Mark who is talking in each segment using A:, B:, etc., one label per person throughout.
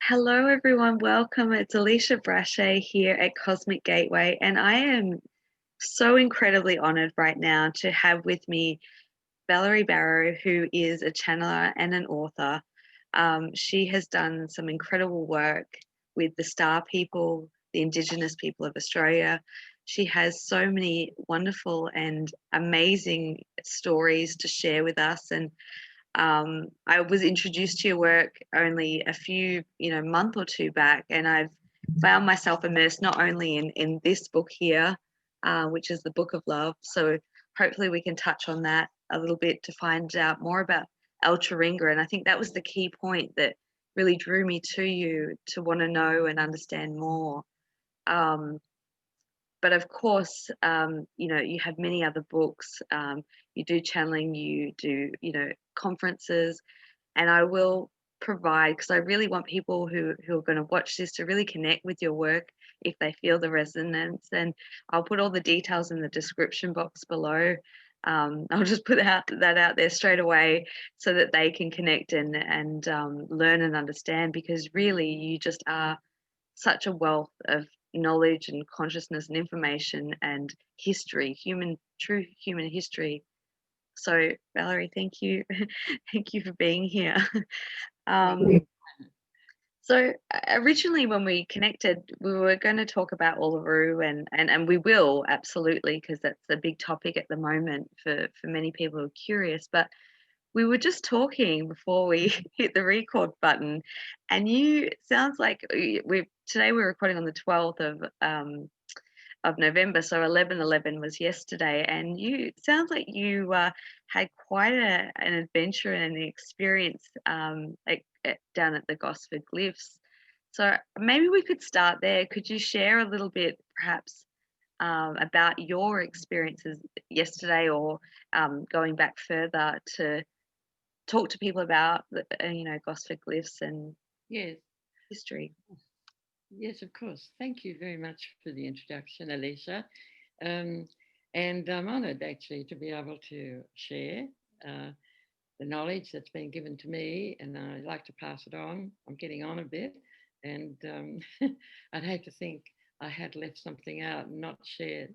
A: Hello, everyone. Welcome. It's Alicia Brashe here at Cosmic Gateway, and I am so incredibly honored right now to have with me Valerie Barrow, who is a channeler and an author. She has done some incredible work with the Star people, the Indigenous people of Australia. She has so many wonderful and amazing stories to share with us, and I was introduced to your work only a few, month or two back, and I've found myself immersed not only in this book here, which is the Book of Love. So hopefully we can touch on that a little bit to find out more about Alcheringa. And I think that was the key point that really drew me to you to want to know and understand more. Um, but of course, you have many other books. You do channeling, you do, conferences, and I will provide because I really want people who are going to watch this to really connect with your work if they feel the resonance. And I'll put all the details in the description box below. I'll just put that out there straight away so that they can connect and learn and understand, because really you just are such a wealth of knowledge and consciousness and information and history, true human history. So Valerie, thank you. Thank you for being here. Um, so originally when we connected, we were going to talk about Uluru, and we will absolutely, because that's a big topic at the moment for many people who are curious. But we were just talking before we hit the record button, and you sounds like we're recording on the 12th of November, so 11/11 was yesterday, and you sounds like you had quite an adventure and an experience down at the Gosford Glyphs. So maybe we could start there. Could you share a little bit, perhaps, about your experiences yesterday, or going back further to talk to people about Gosford Glyphs and
B: Yes,
A: history?
B: yes, of course. Thank you very much for the introduction, Alicia. Um, and I'm honoured actually to be able to share uh, the knowledge that's been given to me, and I like to pass it on. I'm getting on a bit, and I'd hate to think I had left something out and not shared.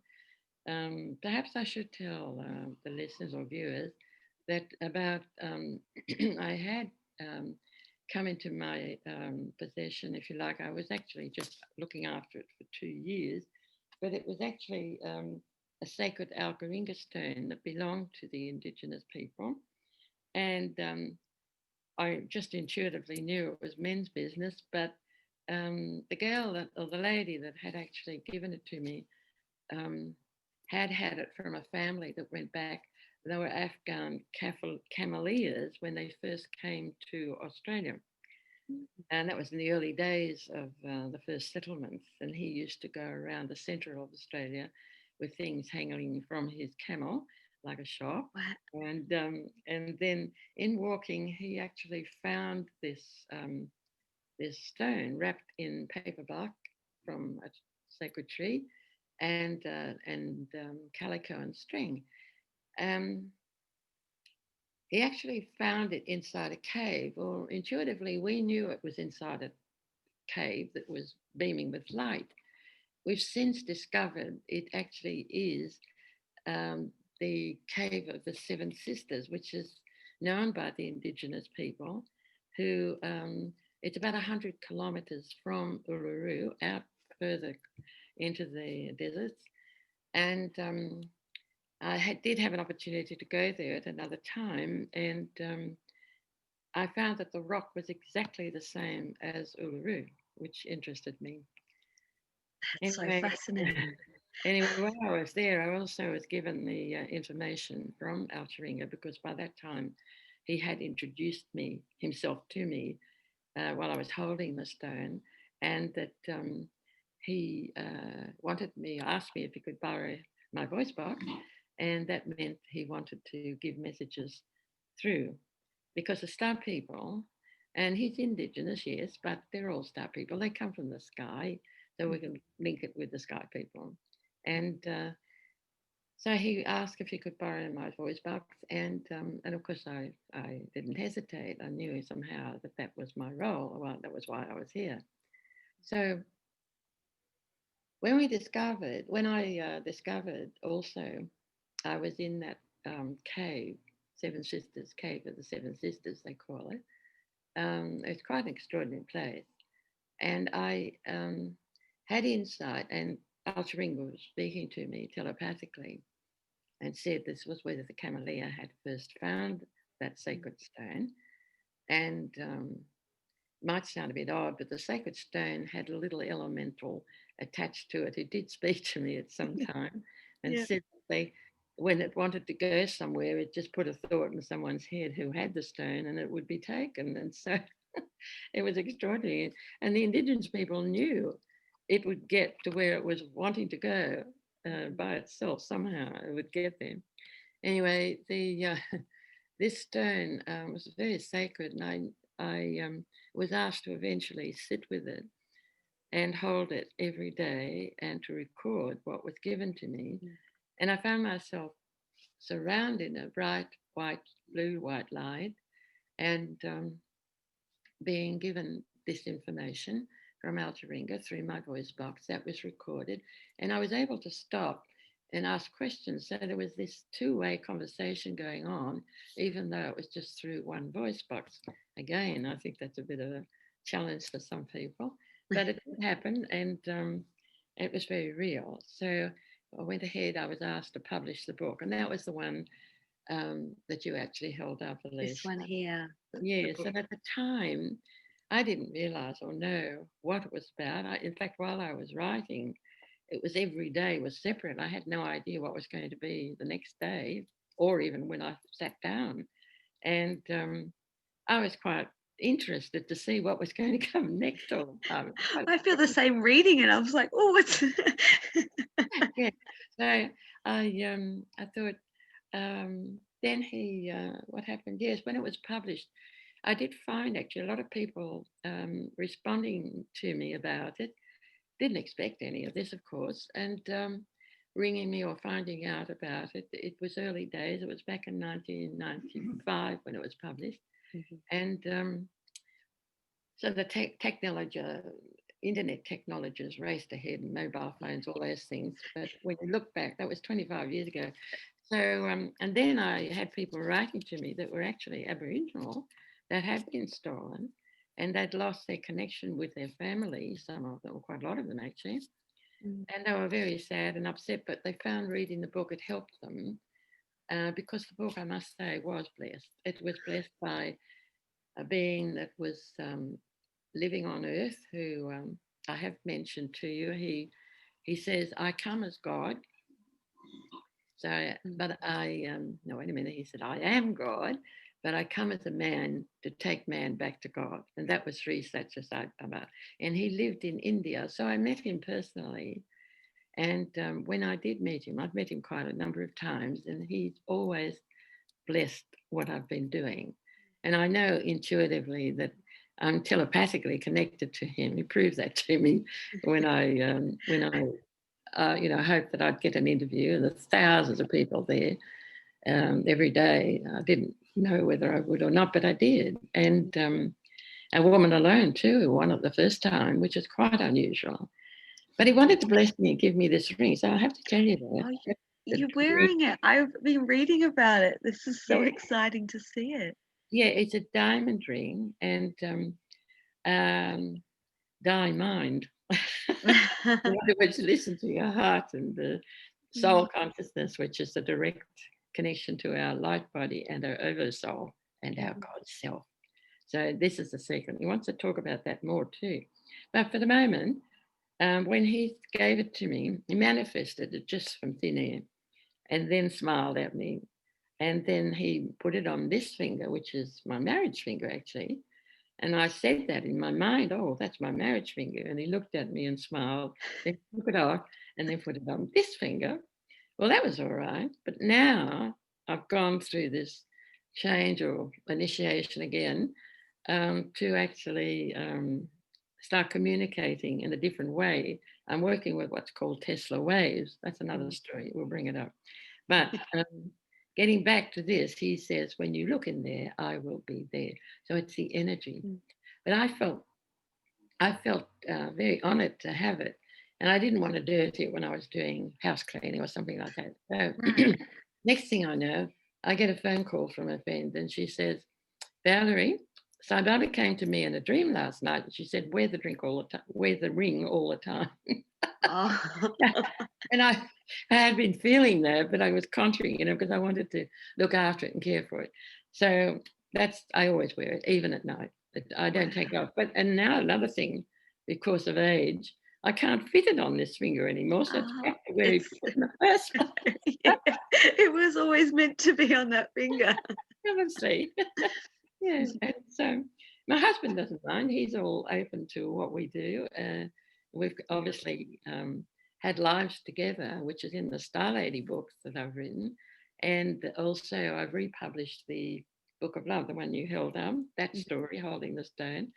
B: Perhaps I should tell the listeners or viewers that about I had come into my possession, if you like. I was actually just looking after it for 2 years, but it was actually a sacred Alcheringa stone that belonged to the Indigenous people. And I just intuitively knew it was men's business, but the girl or the lady that had actually given it to me um, had had it from a family that went back. They were Afghan Cameliers when they first came to Australia. And that was in the early days of the first settlements. And he used to go around the centre of Australia with things hanging from his camel, like a shop. And then in walking, he actually found this stone wrapped in paper bark from a sacred tree and calico and string. Um, he actually found it inside a cave, or intuitively, we knew it was inside a cave that was beaming with light. We've since discovered it actually is the cave of the Seven Sisters, which is known by the Indigenous people, who it's about 100 kilometres from Uluru, out further into the deserts. And did have an opportunity to go there at another time, and I found that the rock was exactly the same as Uluru, which interested me.
A: That's so
B: Anyway,
A: fascinating.
B: anyway, while I was there, I also was given the information from Alcheringa, because by that time he had introduced me himself to me while I was holding the stone, and that he asked me if he could borrow my voice box, and that meant he wanted to give messages through, because the star people, and he's Indigenous, yes, but they're all star people. They come from the sky, so we can link it with the sky people. And So he asked if he could borrow my voice box, and of course I didn't hesitate. I knew somehow that that was my role. Well, that was why I was here. So when I discovered also, I was in that cave, Seven Sisters Cave of the Seven Sisters, they call it. It's quite an extraordinary place, and I had insight, and Alcheringa was speaking to me telepathically and said this was where the Camellia had first found that sacred stone. And might sound a bit odd, but the sacred stone had a little elemental attached to it. It did speak to me at some time and
A: Yeah.
B: said that when it wanted to go somewhere, it just put a thought in someone's head who had the stone and it would be taken. And so it was extraordinary. And the Indigenous people knew it would get to where it was wanting to go by itself. Somehow it would get there. Anyway, this stone was very sacred, and I was asked to eventually sit with it and hold it every day and to record what was given to me. And I found myself surrounded in a bright white, blue white light, and being given this information from Alcheringa through my voice box that was recorded. And I was able to stop and ask questions. So there was this two-way conversation going on, even though it was just through one voice box. Again, I think that's a bit of a challenge for some people, but it did happen, and it was very real. So I went ahead, I was asked to publish the book, and that was the one that you actually held up,
A: This
B: Alicia.
A: one here. The
B: Yes,
A: book.
B: and at the time, I didn't realize or know what it was about. In fact, while I was writing, it was every day was separate. I had no idea what was going to be the next day, or even when I sat down. And I was quite interested to see what was going to come next. All the time.
A: I feel the same reading it. I was like, oh, what's
B: Yeah. So I thought. Then what happened? Yes, when it was published, I did find actually a lot of people responding to me about it. Didn't expect any of this, of course, and ringing me or finding out about it. It was early days. It was back in 1995 when it was published, and so the technology, internet technologies raced ahead, and mobile phones, all those things. But when you look back, that was 25 years ago. So, and then I had people writing to me that were actually Aboriginal that had been stolen, and they'd lost their connection with their families, some of them, or quite a lot of them actually. And they were very sad and upset, but they found reading the book, it helped them because the book, I must say, was blessed. It was blessed by a being that was living on earth who I have mentioned to you. He says, I come as God. So, but no, wait a minute. He said, I am God, but I come as a man to take man back to God. And that was Sri Satyasabha. And he lived in India. So I met him personally. And when I did meet him, I've met him quite a number of times, and he's always blessed what I've been doing. And I know intuitively that I'm telepathically connected to him. He proved that to me when I hoped that I'd get an interview. And there's thousands of people there every day. I didn't know whether I would or not, but I did. And a woman alone too, one at the first time, which is quite unusual. But he wanted to bless me and give me this ring. So I have to tell you
A: Oh,
B: that.
A: you're wearing it. I've been reading about it. This is so
B: Yeah,
A: exciting to see it.
B: yeah, it's a diamond ring, and mind. In other words, listen to your heart and the soul consciousness, which is the direct connection to our light body and our oversoul and our God self. So this is the secret. He wants to talk about that more too. But for the moment, when he gave it to me, he manifested it just from thin air and then smiled at me. And then he put it on this finger, which is my marriage finger, actually. And I said that in my mind, oh, that's my marriage finger. And he looked at me and smiled, then took it off and then put it on this finger. Well, that was all right. But now I've gone through this change or initiation again to actually start communicating in a different way. I'm working with what's called Tesla waves. That's another story. We'll bring it up. But getting back to this, he says, when you look in there, I will be there. So it's the energy. But I felt very honoured to have it, and I didn't want to dirty it when I was doing house cleaning or something like that. So
A: Right.
B: next thing I know, I get a phone call from a friend, and she says, Valerie, Saibaba came to me in a dream last night, and she said, wear the drink all the time, wear the ring all the time.
A: Oh.
B: And I had been feeling that, but I was contrary, because I wanted to look after it and care for it. So I always wear it, even at night. I don't take it off. And now another thing, because of age, I can't fit it on this finger anymore. So it's
A: Oh,
B: back to where he
A: it's
B: put it in the first place.
A: yeah, it was always meant to be on that finger.
B: Honestly. Yes. And so my husband doesn't mind. He's all open to what we do. We've obviously had lives together, which is in the Star Lady books that I've written. And also I've republished the Book of Love, the one you held up, that story, Holding the Stone.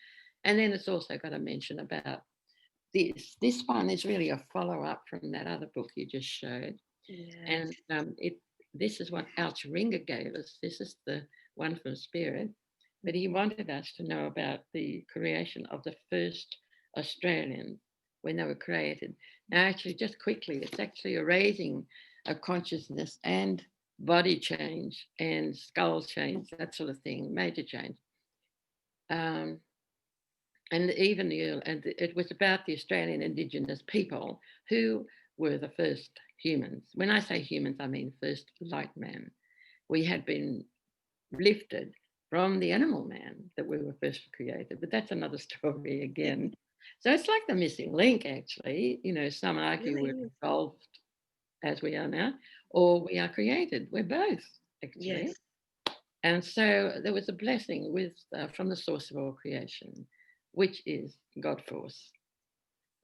B: And then it's also got a mention about this. This one is really a follow-up from that other book you just showed.
A: Yes.
B: And this is what Alcheringa gave us. This is the one from Spirit. But he wanted us to know about the creation of the first Australians when they were created. Now, actually, just quickly, it's actually a raising of consciousness and body change and skull change, that sort of thing, major change. Um, and it was about the Australian Indigenous people who were the first humans. When I say humans, I mean first light man. We had been lifted from the animal man that we were first created, but that's another story again. So it's like the missing link, actually. Some argue
A: Really
B: we're
A: is.
B: evolved as we are now, or we are created. We're both, actually.
A: Yes.
B: And so there was a blessing from the source of all creation, which is God Force,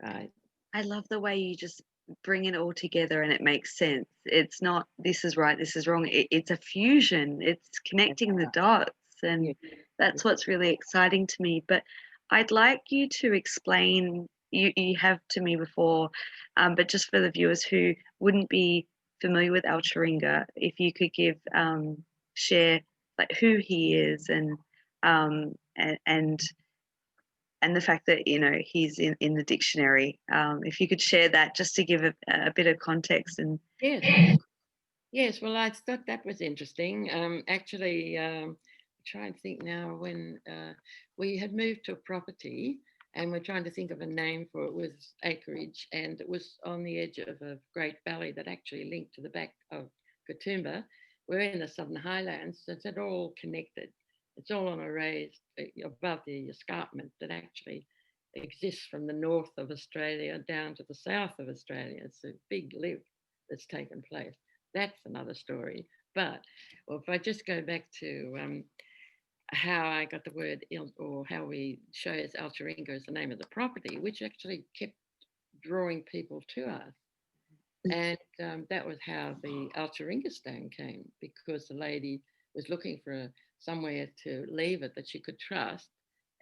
B: right?
A: I love the way you just bring it all together and it makes sense. It's not this is right, this is wrong. It's a fusion. It's connecting the dots,
B: Yeah.
A: and that's what's really exciting to me. But I'd like you to explain. You have to me before, but just for the viewers who wouldn't be familiar with Alcheringa, if you could share like who he is um, and and the fact that he's in the dictionary. If you could share that just to give a bit of context and
B: Yes. Yes, well, I thought that was interesting. Actually, trying to think now when we had moved to a property and we're trying to think of a name for it with acreage, and it was on the edge of a great valley that actually linked to the back of Katoomba. We're in the Southern Highlands, so it's all connected. It's all on a raised above the escarpment that actually exists from the north of Australia down to the south of Australia. It's a big lift that's taken place. That's another story. But if I just go back to how I got the word or how we chose Alcheringa as the name of the property, which actually kept drawing people to us. And that was how the Alcheringa Stone came, because the lady was looking for somewhere to leave it that she could trust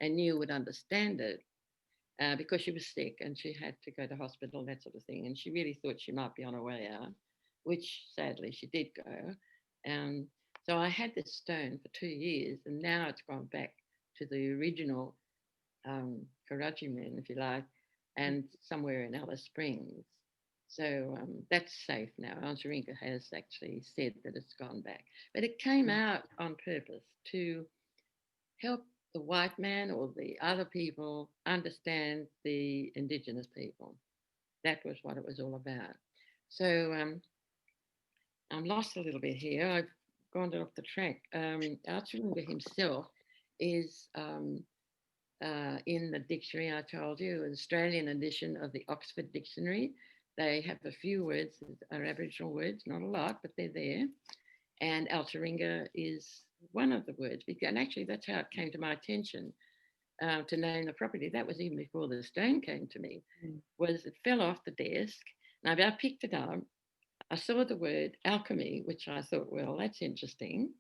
B: and knew would understand it, because she was sick and she had to go to hospital, that sort of thing. And she really thought she might be on her way out, which sadly she did go. Um, so I had this stone for 2 years, and now it's gone back to the original Karachi, if you like, and somewhere in Alice Springs. So that's safe now. Algeringa has actually said that it's gone back. But it came out on purpose to help the white man or the other people understand the Indigenous people. That was what it was all about. So I'm lost a little bit here. I've gone off the track. Alcheringa himself is in the dictionary I told you, an Australian edition of the Oxford Dictionary. They have a few words that are Aboriginal words, not a lot, but they're there. And Alcheringa is one of the words. And actually, that's how it came to my attention to name the property. That was even before the stone came to me. Was it fell off the desk, and I picked it up. I saw the word alchemy, which I thought, well, that's interesting,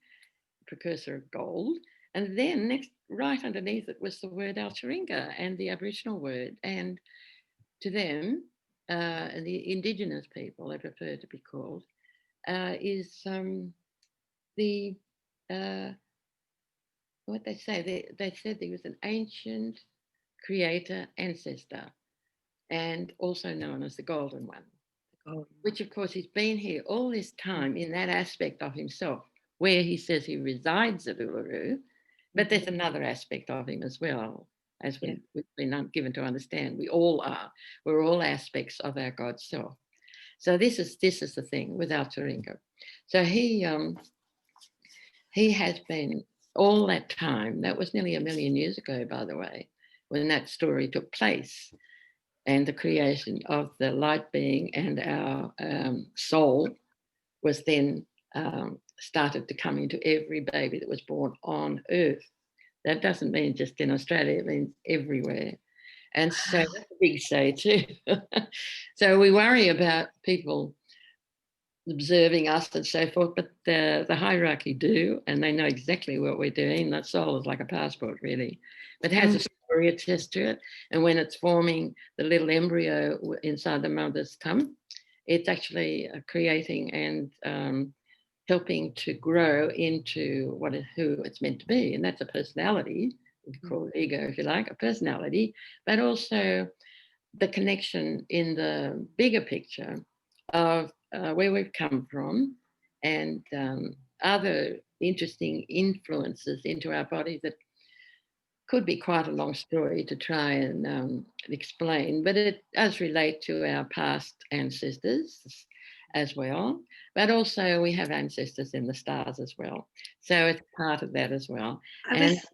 B: precursor of gold. And then right underneath it was the word Alcheringa and the Aboriginal word. And to them, the Indigenous people, they prefer to be called, is the what they say. They said he was an ancient creator ancestor, and also known as the Golden One.
A: Oh,
B: Which, of course, he's been here all this time in that aspect of himself, where he says he resides at Uluru. But there's another aspect of him as well, as
A: yeah.
B: we've been given to understand. We all are. We're all aspects of our God self. So this is the thing with Alcheringa. So he has been all that time. That was nearly 1,000,000 years ago, by the way, when that story took place, and the creation of the light being and our soul was then started to come into every baby that was born on Earth. That doesn't mean just in Australia, it means everywhere. And so
A: Wow.
B: that's a big say too. So we worry about people observing us and so forth, but the hierarchy do, and they know exactly what we're doing. That soul is like a passport, really, but it has a story attached to it. And when it's forming the little embryo inside the mother's tum, it's actually creating and helping to grow into who it's meant to be, and that's a personality. We call it ego, if you like, a personality, but also the connection in the bigger picture of where we've come from and other interesting influences into our body that could be quite a long story to try and explain, but it does relate to our past ancestors as well. But also, we have ancestors in the stars as well. So it's part of that as well.
A: I
B: And
A: was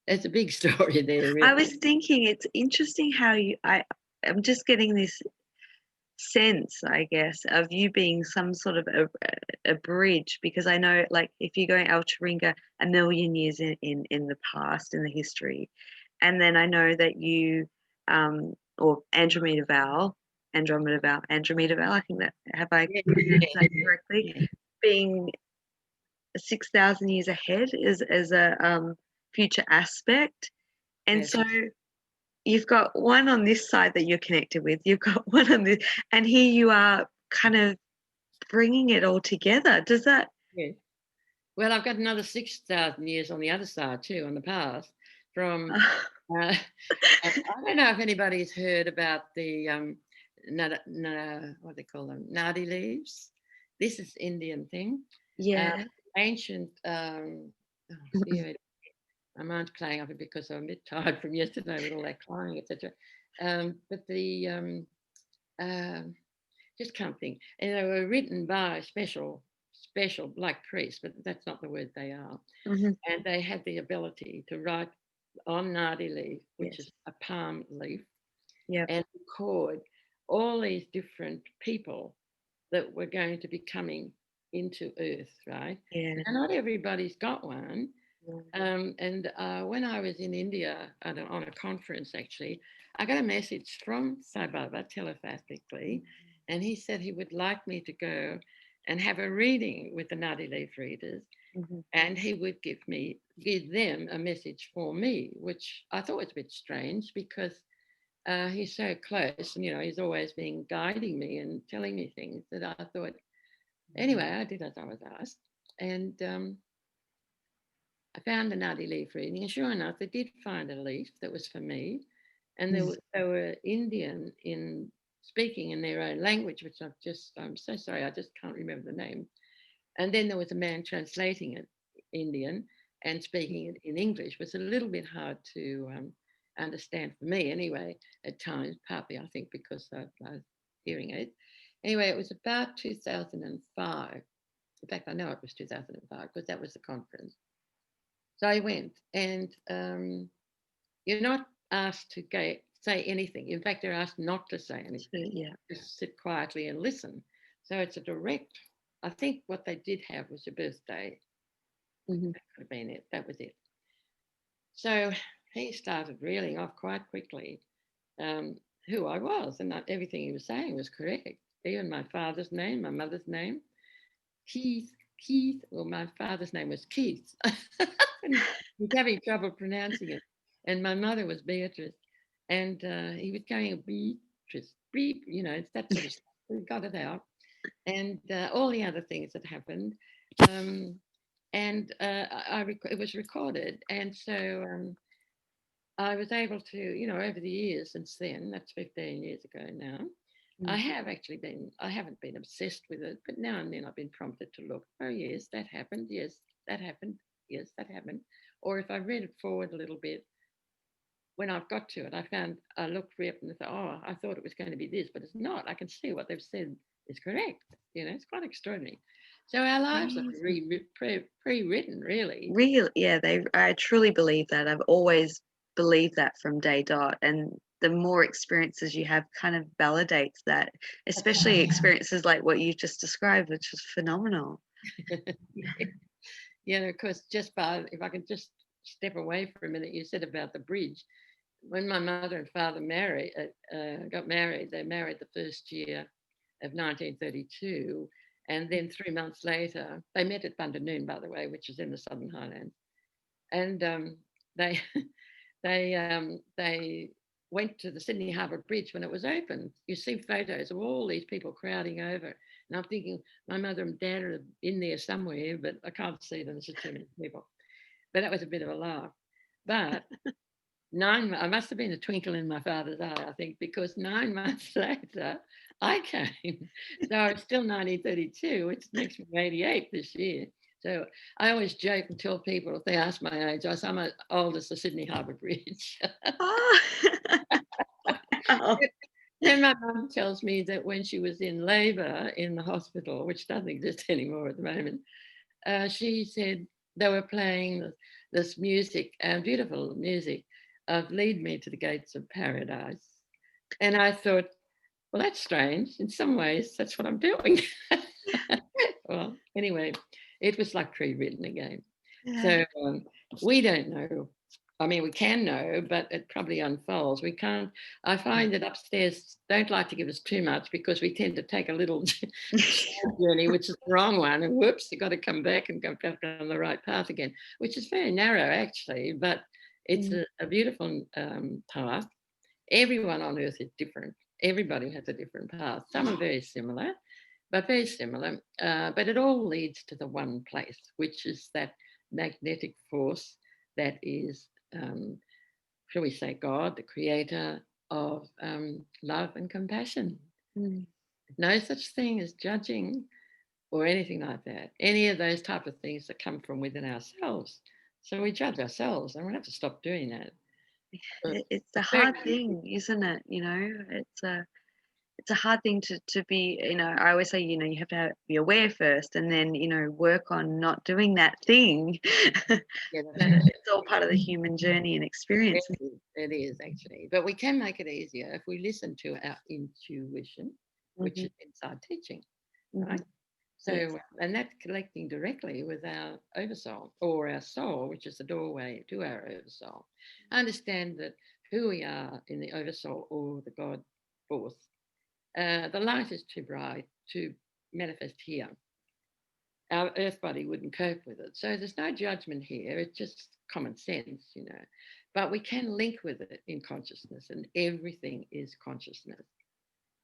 B: it's a big story there,
A: I
B: really.
A: was thinking it's interesting how I'm just getting this sense, I guess, of you being some sort of a bridge, because I know, like, if you're going Alcheringa 1,000,000 years in the past, in the history, and then I know that you or Andromeda Val, I think that, have I
B: Yeah,
A: pronounced that correctly?
B: yeah,
A: Being 6,000 years ahead is as a future aspect. And
B: yes.
A: so you've got one on this side that you're connected with, you've got one on this, and here you are kind of bringing it all together. Does that?
B: Yeah. Well, I've got another 6,000 years on the other side too, on the past, from, uh, I don't know if anybody's heard about the, what they call them, nadi leaves. This is Indian thing. Uh,
A: Yeah.
B: ancient, oh dear, my mind's playing up because I'm a bit tired from yesterday with all that climbing, etc. But um, just can't think. And they were written by special like priests, but that's not the word they are.
A: Mhm.
B: And they had the ability to write on nadi leaf, which
A: Yes.
B: is a palm leaf,
A: Yep.
B: and record all these different people that were going to be coming into Earth, right?
A: Yeah.
B: Now, not everybody's got one.
A: Mm.
B: And when I was in India on a conference, actually, I got a message from Sai Baba telepathically, and he said he would like me to go and have a reading with the Nadi Leaf readers,
A: Mhm.
B: and he would give them a message for me, which I thought was a bit strange because he's so close, and he's always been guiding me and telling me things that I thought. Anyway, I did as I was asked, and I found a nutty leaf reading, and sure enough, they did find a leaf that was for me, and they were Indian in speaking in their own language, which I'm so sorry, I just can't remember the name. And then there was a man translating it Indian and speaking it in English. It was a little bit hard to understand for me anyway at times, partly I think because of my hearing aid. Anyway, it was about 2005. In fact, I know it was 2005 because that was the conference. So I went, and you're not asked to say anything. In fact, they're asked not to say
A: So,
B: anything.
A: yeah.
B: Just sit quietly and listen. So it's a direct. I think what they did have was your birthday.
A: Mhm.
B: That could have been it. That was it. So he started reeling off quite quickly um, who I was, and everything he was saying was correct. Even my father's name, my mother's name, Keith. Well, my father's name was Keith. And he was having trouble pronouncing it. And my mother was Beatrice. And he was going, Beatrice, beep, it's that sort of stuff. We got it out. and all the other things that happened. Um, and it was recorded. And so I was able to, over the years since then, that's 15 years ago now,
A: Mm.
B: I haven't been obsessed with it, but now and then I've been prompted to look, oh, yes, that happened. Yes, that happened. Yes, that happened. Or if I read it forward a little bit, when I've got to it, I looked up and thought, oh, I thought it was going to be this, but it's not. I can see what they've said is correct. It's quite extraordinary. So our lives are
A: Amazing.
B: pre-written, really.
A: Really, yeah, I truly believe that. I've always believed that from day dot. And the more experiences you have kind of validates that, especially experiences like what you just described, which was phenomenal.
B: Yeah. Yeah, of course, if I can just step away for a minute, you said about the bridge. When my mother and father got married, they married the first year of 1932. And then 3 months later, they met at Bundanoon, by the way, which is in the Southern Highlands. And they, they went to the Sydney Harbour Bridge when it was open. You see photos of all these people crowding over. And I'm thinking, my mother and dad are in there somewhere, but I can't see them. There's just too many people. But that was a bit of a laugh. But I must have been a twinkle in my father's eye, I think, because 9 months later, I came. So it's still 1932, which makes me 88 this year. So I always joke and tell people if they ask my age, I say I'm as old as the Sydney Harbour Bridge.
A: Oh, wow.
B: Then my mum tells me that when she was in labour in the hospital, which doesn't exist anymore at the moment, she said they were playing this music, beautiful music, of Lead Me to the Gates of Paradise. And I thought, well, that's strange. In some ways, that's what I'm doing. Well, anyway, it was like pre-written again.
A: Yeah.
B: So we don't know. I mean, we can know, but it probably unfolds. We can't. I find that upstairs don't like to give us too much because we tend to take a little journey, which is the wrong one, and whoops, you've got to come back and go back on the right path again, which is very narrow actually, but it's
A: Mm.
B: a beautiful path. Everyone on earth is different. Everybody has a different path. Some are very similar, but very similar. But it all leads to the one place, which is that magnetic force that is, shall we say, God, the creator of love and compassion.
A: Mm.
B: No such thing as judging or anything like that. Any of those type of things that come from within ourselves. So we judge ourselves, and we have to stop doing that. But
A: It's a
B: it's very
A: hard thing, isn't it? It's a hard thing to be, I always say, you have to be aware first and then, work on not doing that thing.
B: yeah, that's
A: But
B: right.
A: it's all part of the human journey and experience.
B: It is actually, but we can make it easier if we listen to our intuition, which
A: Hmm.
B: is inside teaching,
A: Hmm.
B: right?
A: Yes.
B: So, and that's connecting directly with our oversoul or our soul, which is the doorway to our oversoul. Understand that who we are in the oversoul or the God force, the light is too bright to manifest here. Our earth body wouldn't cope with it. So there's no judgment here. It's just common sense. But we can link with it in consciousness, and everything is consciousness.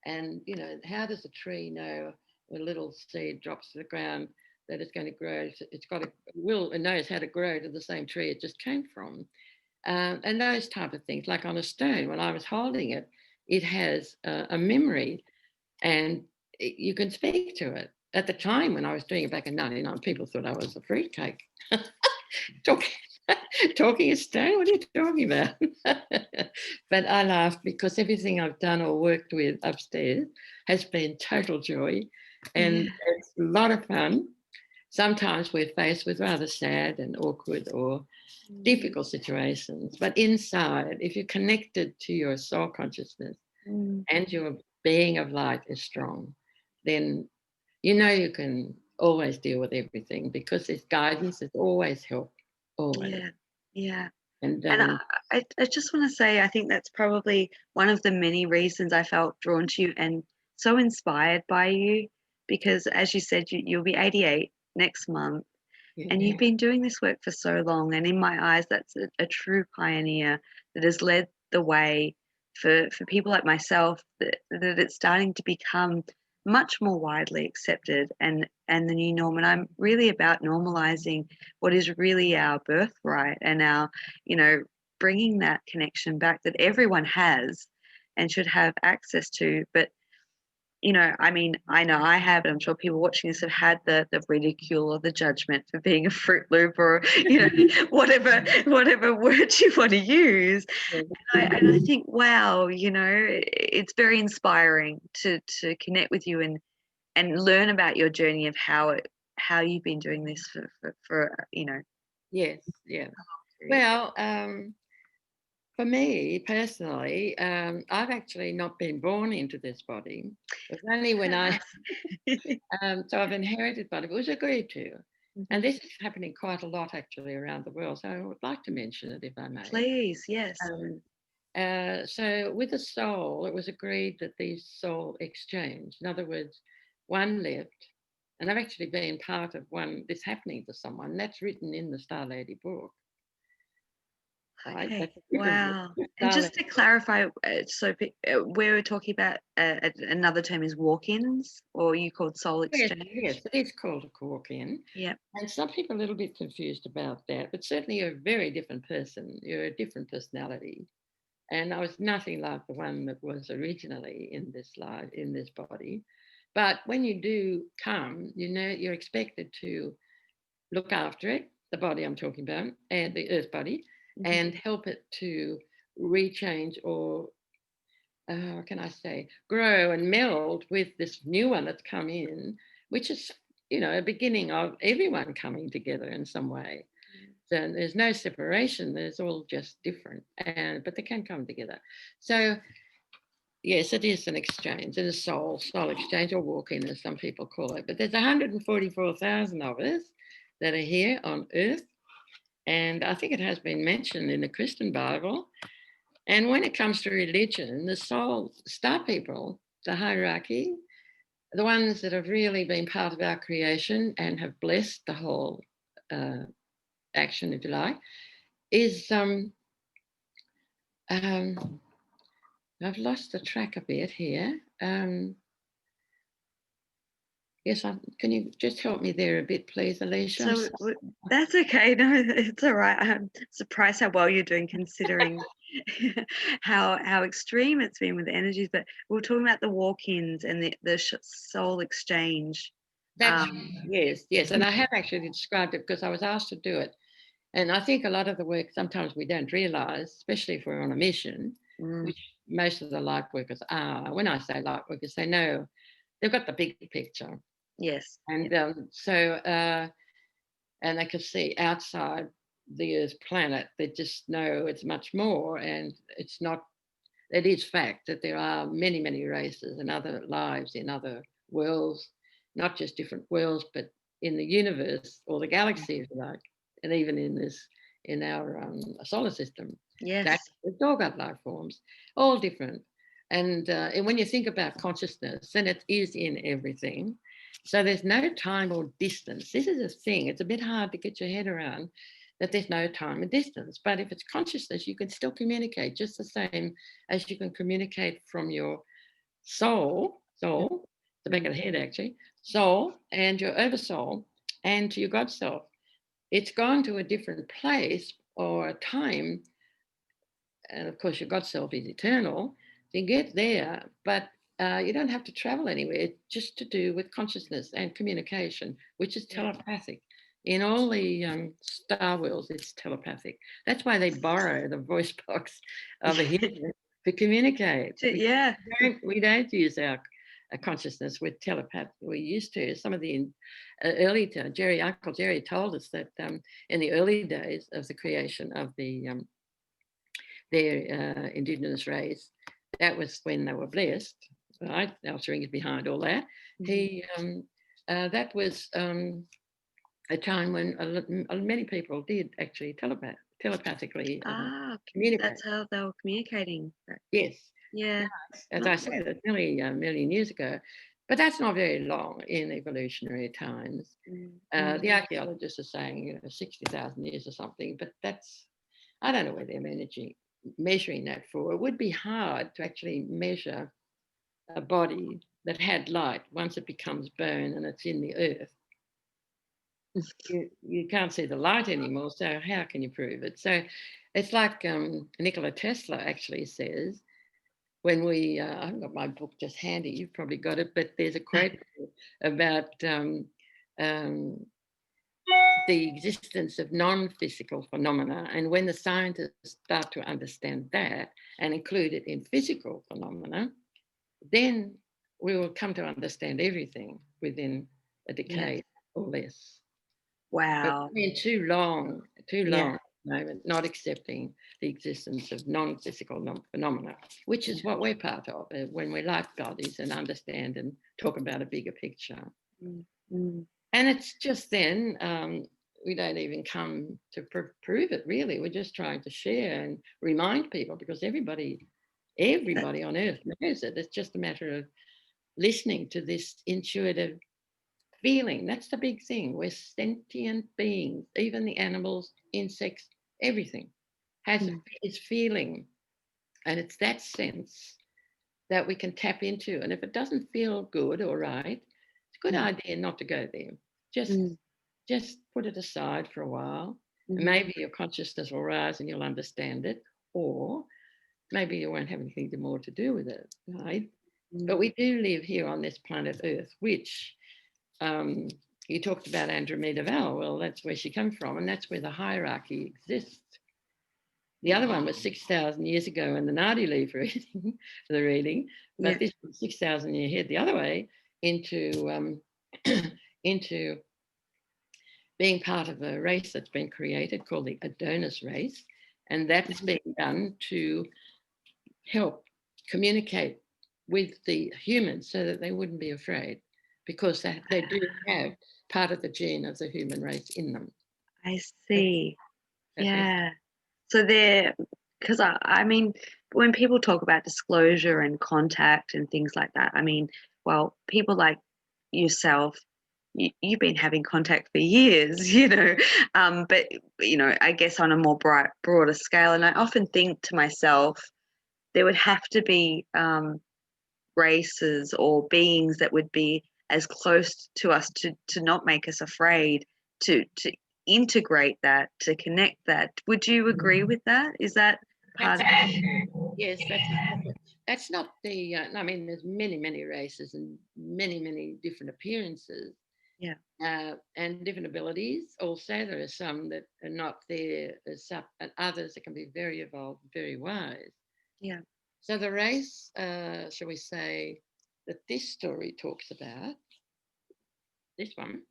B: And, how does a tree know a little seed drops to the ground that it's going to grow? It's got a will and knows how to grow to the same tree it just came from. And those type of things, like on a stone, when I was holding it, it has a memory and you can speak to it. At the time when I was doing it back in 99, people thought I was a fruitcake. talking, talking a stone, what are you talking about? But I laughed because everything I've done or worked with upstairs has been total joy and
A: Yeah.
B: it's a lot of fun. Sometimes we're faced with rather sad and awkward or
A: Mm.
B: difficult situations, but inside, if you're connected to your soul consciousness,
A: Mm.
B: and your being of light is strong, then you can always deal with everything because there's guidance, there's always help, always.
A: Yeah. Yeah.
B: And
A: And I just want to say, I think that's probably one of the many reasons I felt drawn to you and so inspired by you, because as you said, you'll be 88 next month, and
B: yeah,
A: you've been doing this work for so long. And in my eyes, that's a true pioneer that has led the way for people like myself, that it's starting to become much more widely accepted and the new norm. And I'm really about normalizing what is really our birthright and our, you know, bringing that connection back that everyone has and should have access to. But you know, I mean, I know I have, and I'm sure people watching this have had the ridicule or the judgment for being a Fruit Loop or, you know, whatever word you want to use. And I think, wow, you know, it's very inspiring to connect with you and learn about your journey of how you've been doing this for you know.
B: Yes, yeah.
A: Period.
B: Well, for me personally, I've actually not been born into this body. It was only when I, so I've inherited body. It was agreed to. And
A: Mhm.
B: this is happening quite a lot actually around the world. So I would like to mention it if I may.
A: Please, yes.
B: Um, so with the soul, it was agreed that these soul exchange. In other words, one left, and I've actually been part of one, this happening to someone. That's written in the Star Lady book, right?
A: Okay.
B: That's a different book.
A: Wow.
B: The
A: And
B: Star
A: just
B: Lady
A: to
B: book.
A: clarify, we're talking about another term is walk-ins, or you called soul
B: Yes,
A: exchange.
B: yes, it is called a cork-in.
A: Yep.
B: And some people are a little bit confused about that, but certainly you're a very different person. You're a different personality. And I was nothing like the one that was originally in this life, in this body. But when you do come, you know, you're expected to look after it, the body I'm talking about, and the earth body,
A: Mhm.
B: and help it to rechange or, what can I say, grow and meld with this new one that's come in, which is, you know, a beginning of everyone coming together in some way. So there's no separation. There's all just different, and but they can come together. So yes, it is an exchange. It is soul exchange or walk-in, as some people call it. But there's 144,000 of us that are here on Earth, and I think it has been mentioned in the Christian Bible. And when it comes to religion, the soul star people, the hierarchy, the ones that have really been part of our creation and have blessed the whole uh, action, if you like, is um, I've lost the track a bit here. Yes, can you just help me there a bit, please, Alicia? I'm
A: So
B: so
A: that's okay. No, it's all right. I'm surprised how well you're doing considering how extreme it's been with the energies. But we were talking about the walk-ins and the soul exchange.
B: that's
A: Um,
B: yes, yes, and I have actually described it because I was asked to do it, and I think a lot of the work sometimes we don't realise, especially if we're on a mission,
A: mm,
B: which most of the light workers are. When I say light workers, they know they've got the big picture,
A: yes.
B: and and they can see outside the Earth planet. They just know it's much more, and it's not. It is fact that there are many, many races and other lives in other worlds, not just different worlds, but in the universe or the galaxy, if you like, and even in this, in our solar system. That
A: Yes.
B: it's all got life forms, all different. And when you think about consciousness, then it is in everything. So there's no time or distance. This is a thing. It's a bit hard to get your head around that there's no time and distance. But if it's consciousness, you can still communicate just the same as you can communicate from your soul, the back of the head actually, soul and your oversoul and to your God self. It's gone to a different place or a time, and of course your God self is eternal. So you get there, but you don't have to travel anywhere. It's just to do with consciousness and communication, which is
A: Yeah.
B: telepathic. In all the Star Wars, it's telepathic. That's why they borrow the voice box of a human to communicate.
A: Yeah.
B: We don't use our consciousness with telepath. We used to. Some of the early Uncle Jerry told us that in the early days of the creation of their Indigenous race, that was when they were blessed. Right, Alcheringa is behind all that.
A: Mhm.
B: He that was a time when many people did actually telepathically
A: Ah,
B: communicate.
A: that's how they were communicating.
B: Yes,
A: Yeah.
B: as I said, it's nearly a million years ago, but that's not very long in evolutionary times. The archaeologists are saying, 60,000 years or something, but that's, I don't know where they're measuring that for. It would be hard to actually measure a body that had light, once it becomes bone and it's in the earth, you can't see the light anymore. So how can you prove it? So it's like Nikola Tesla actually says, when we, I haven't got my book just handy, you've probably got it, but there's a quote about um, the existence of non-physical phenomena. And when the scientists start to understand that and include it in physical phenomena, then we will come to understand everything within a decade or less. But
A: Wow.
B: it's been too
A: Yeah.
B: long at the moment, not accepting the existence of non-physical phenomena, which is what we're part of when we like bodies and understand and talk about a bigger picture.
A: Mm, mm.
B: And it's just then we don't even come to prove it, really. We're just trying to share and remind people, because everybody on earth knows it. It's just a matter of listening to this intuitive feeling. That's the big thing. We're sentient beings. Even the animals, insects, everything is feeling. And it's that sense that we can tap into. And if it doesn't feel good or right, it's a good idea not to go there. Just
A: Mm,
B: just put it aside for a while. And
A: mhm.
B: maybe your consciousness will rise and you'll understand it. Or maybe you won't have anything more to do with it, right? But we do live here on this planet Earth, which you talked about Andromeda Val. Well, that's where she comes from, and that's where the hierarchy exists. The other one was 6,000 years ago in the Nadi leaf reading, the reading, but this was 6,000 year ahead the other way into into being part of a race that's been created called the Adonis race, and that's being done to help communicate with the humans so that they wouldn't be afraid, because they do have part of the gene of the human race in them.
A: I see.
B: That makes
A: Yeah. So there, because I mean, when people talk about disclosure and contact and things like that, I mean, well, people like yourself, you've been having contact for years, but I guess on a more broader scale. And I often think to myself, there would have to be races or beings that would be as close to us to not make us afraid, to integrate that, to connect that. Would you agree with that? Is that part
B: that's
A: of
B: yes, that's not the. I mean, there's many races and many different appearances.
A: Yeah.
B: And different abilities. Also, there are some that are not there, as some, and others that can be very evolved, very wise.
A: Yeah.
B: So the race, shall we say, that this story talks about, this one,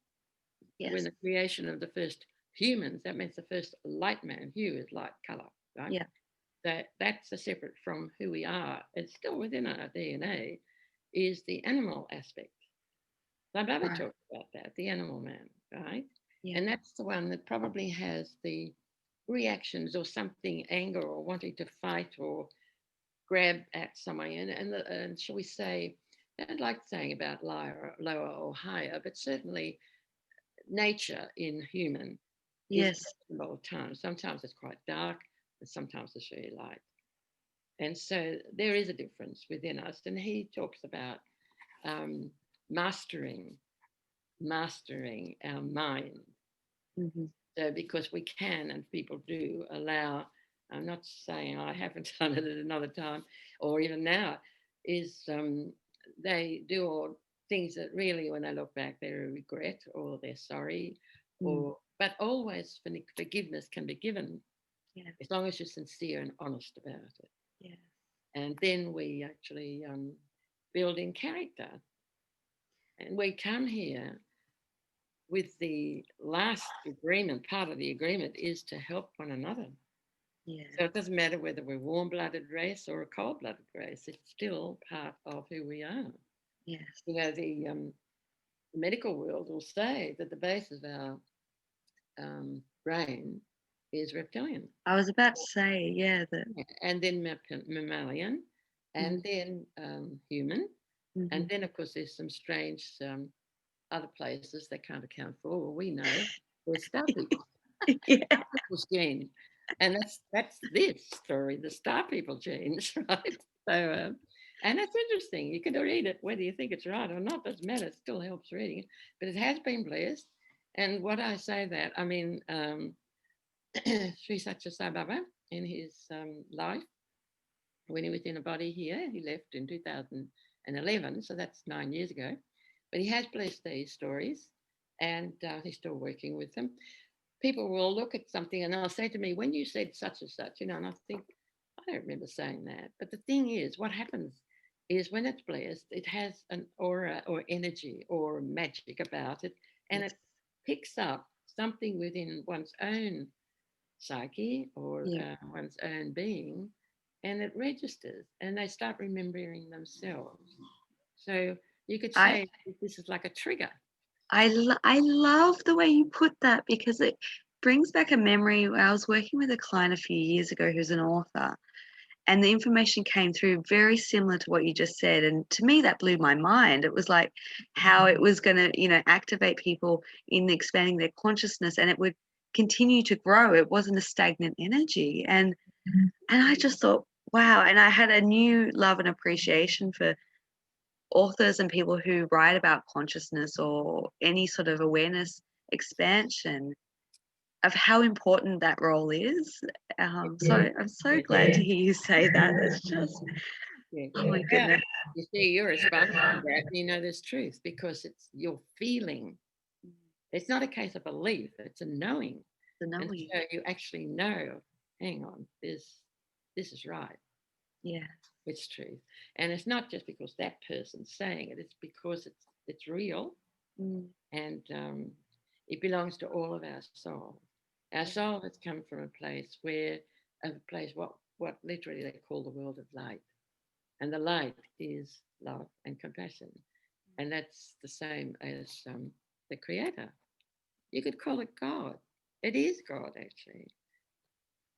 B: when
A: Yes.
B: the creation of the first humans, that means the first light man. Hue is light, color, right?
A: Yeah.
B: That's a separate from who we are. It's still within our DNA, is the animal aspect. My brother
A: Right.
B: talked about that, the animal man, right?
A: Yeah.
B: And that's the one that probably has the reactions or something, anger or wanting to fight or grab at somebody. And shall we say, I don't like saying about lower or higher, but certainly nature in human is
A: Yes.
B: all the time. Sometimes it's quite dark, and sometimes it's very light. And so there is a difference within us. And he talks about um, mastering our mind.
A: Hmm.
B: So because we can and people do allow, I'm not saying I haven't done it at another time or even now, is they do all things that really when they look back they're a regret or they're sorry, or but always forgiveness can be given
A: Yeah.
B: as long as you're sincere and honest about it.
A: Yeah.
B: And then we actually build in character. And we come here with the last agreement, part of the agreement is to help one another.
A: Yeah.
B: So it doesn't matter whether we're warm-blooded race or a cold-blooded race, it's still part of who we are.
A: Yes.
B: You know, the medical world will say that the base of our brain is reptilian.
A: I was about to say, yeah, that.
B: And then mammalian, and then human. And then, of course, there's some strange other places they can't account for. Well, we know there's star people.
A: Yeah.
B: People's gene, and that's this story, the star people genes, right? So And it's interesting. You can read it, whether you think it's right or not, doesn't matter. It still helps reading it. But it has been blessed. And what I say that, I mean, Sri Satya Sai Baba in his life, when he was in a body here, he left in 2011, so that's 9 years ago. But he has blessed these stories, and he's still working with them. People will look at something and they'll say to me, when you said such and such, and I think, I don't remember saying that. But the thing is, what happens is when it's blessed, it has an aura or energy or magic about it, and
A: Yes.
B: it picks up something within one's own psyche or
A: Yeah.
B: one's own being, and it registers, and they start remembering themselves. So you could
A: I
B: say this is like a trigger.
A: I love the way you put that because it brings back a memory. I was working with a client a few years ago who's an author, and the information came through very similar to what you just said. And to me, that blew my mind. It was like how it was going to, activate people in expanding their consciousness, and it would continue to grow. It wasn't a stagnant energy. And I just thought, wow. And I had a new love and appreciation for authors and people who write about consciousness or any sort of awareness expansion of how important that role is. So I'm so glad to hear you say that. It's just,
B: Yeah.
A: oh my
B: Yeah.
A: goodness.
B: You see, you're responding to that, and you know there's truth because it's your feeling. It's not a case of belief; it's a knowing,
A: The
B: and
A: knowing.
B: so you actually know. Hang on, this is right.
A: Yeah.
B: It's truth, and it's not just because that person's saying it; it's because it's real,
A: Mm.
B: and it belongs to all of our soul. Our soul has come from a place what literally they call the world of light. And the light is love and compassion. And that's the same as the creator. You could call it God. It is God, actually.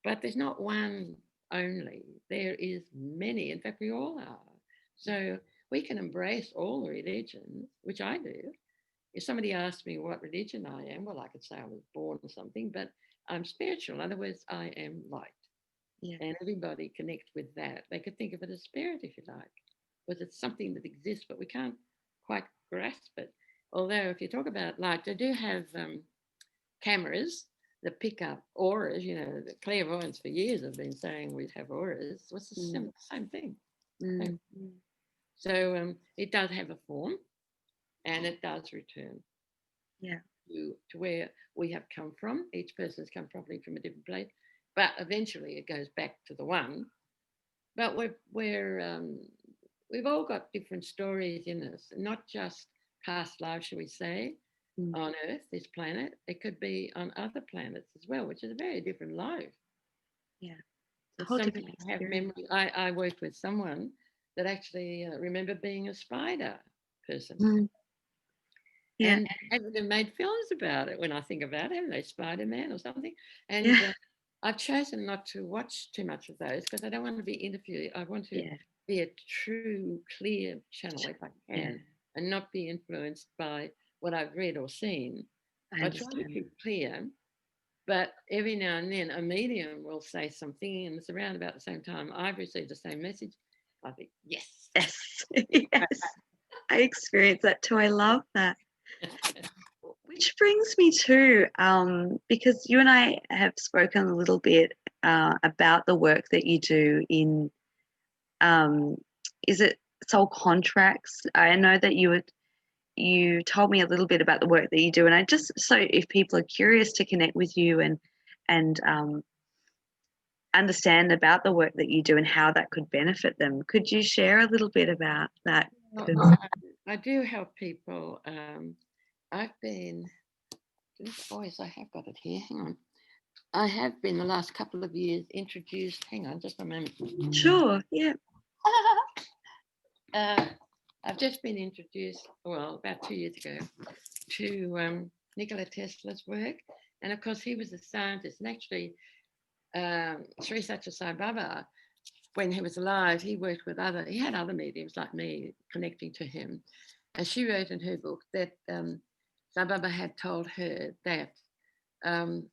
B: But there's not one only. There is many. In fact, we all are. So we can embrace all the religions, which I do. If somebody asked me what religion I am, well, I could say I was born or something, but I'm spiritual. In other words, I am light.
A: Yeah.
B: And everybody connects with that. They could think of it as spirit, if you like, because it's something that exists, but we can't quite grasp it. Although, if you talk about light, they do have cameras that pick up auras. The clairvoyants for years have been saying we'd have auras. What's the same thing?
A: Mm.
B: So it does have a form, and it does return
A: Yeah.
B: to where we have come from. Each person's come probably from a different place, but eventually it goes back to the one. But we've all got different stories in us, not just past lives, shall we say,
A: Mm.
B: on Earth, this planet. It could be on other planets as well, which is a very different life.
A: Yeah. A
B: But
A: whole
B: some
A: different
B: people have
A: experience.
B: memory. I worked with someone that actually remember being a spider person.
A: Mm. Yeah.
B: And they've made films about it when I think about it, haven't they? Spider-Man or something.
A: Yeah.
B: And I've chosen not to watch too much of those because I don't want to be interviewed. I want to
A: Yeah.
B: be a true, clear channel if I
A: Yeah.
B: can and not be influenced by what I've read or seen.
A: I
B: I try to
A: understand.
B: keep clear, but every now and then a medium will say something and it's around about the same time I've received the same message. I think, yes.
A: Yes. Yes. I experience that too. I love that. Which brings me to, because you and I have spoken a little bit about the work that you do in, um, is it soul contracts? I know that you told me a little bit about the work that you do, and I just, so if people are curious to connect with you and understand about the work that you do and how that could benefit them, could you share a little bit about that?
B: Well,
A: 'Cause-
B: I do help people. I've been, boys, I have got it here. Hang on. I have been the last couple of years introduced. Hang on, just a moment.
A: Sure. Yeah.
B: Uh, I've just been introduced, well, about 2 years ago, to Nikola Tesla's work. And of course, he was a scientist. And actually, Sri Satya Sai Baba, when he was alive, he had other mediums like me connecting to him. And she wrote in her book that Sai Baba had told her that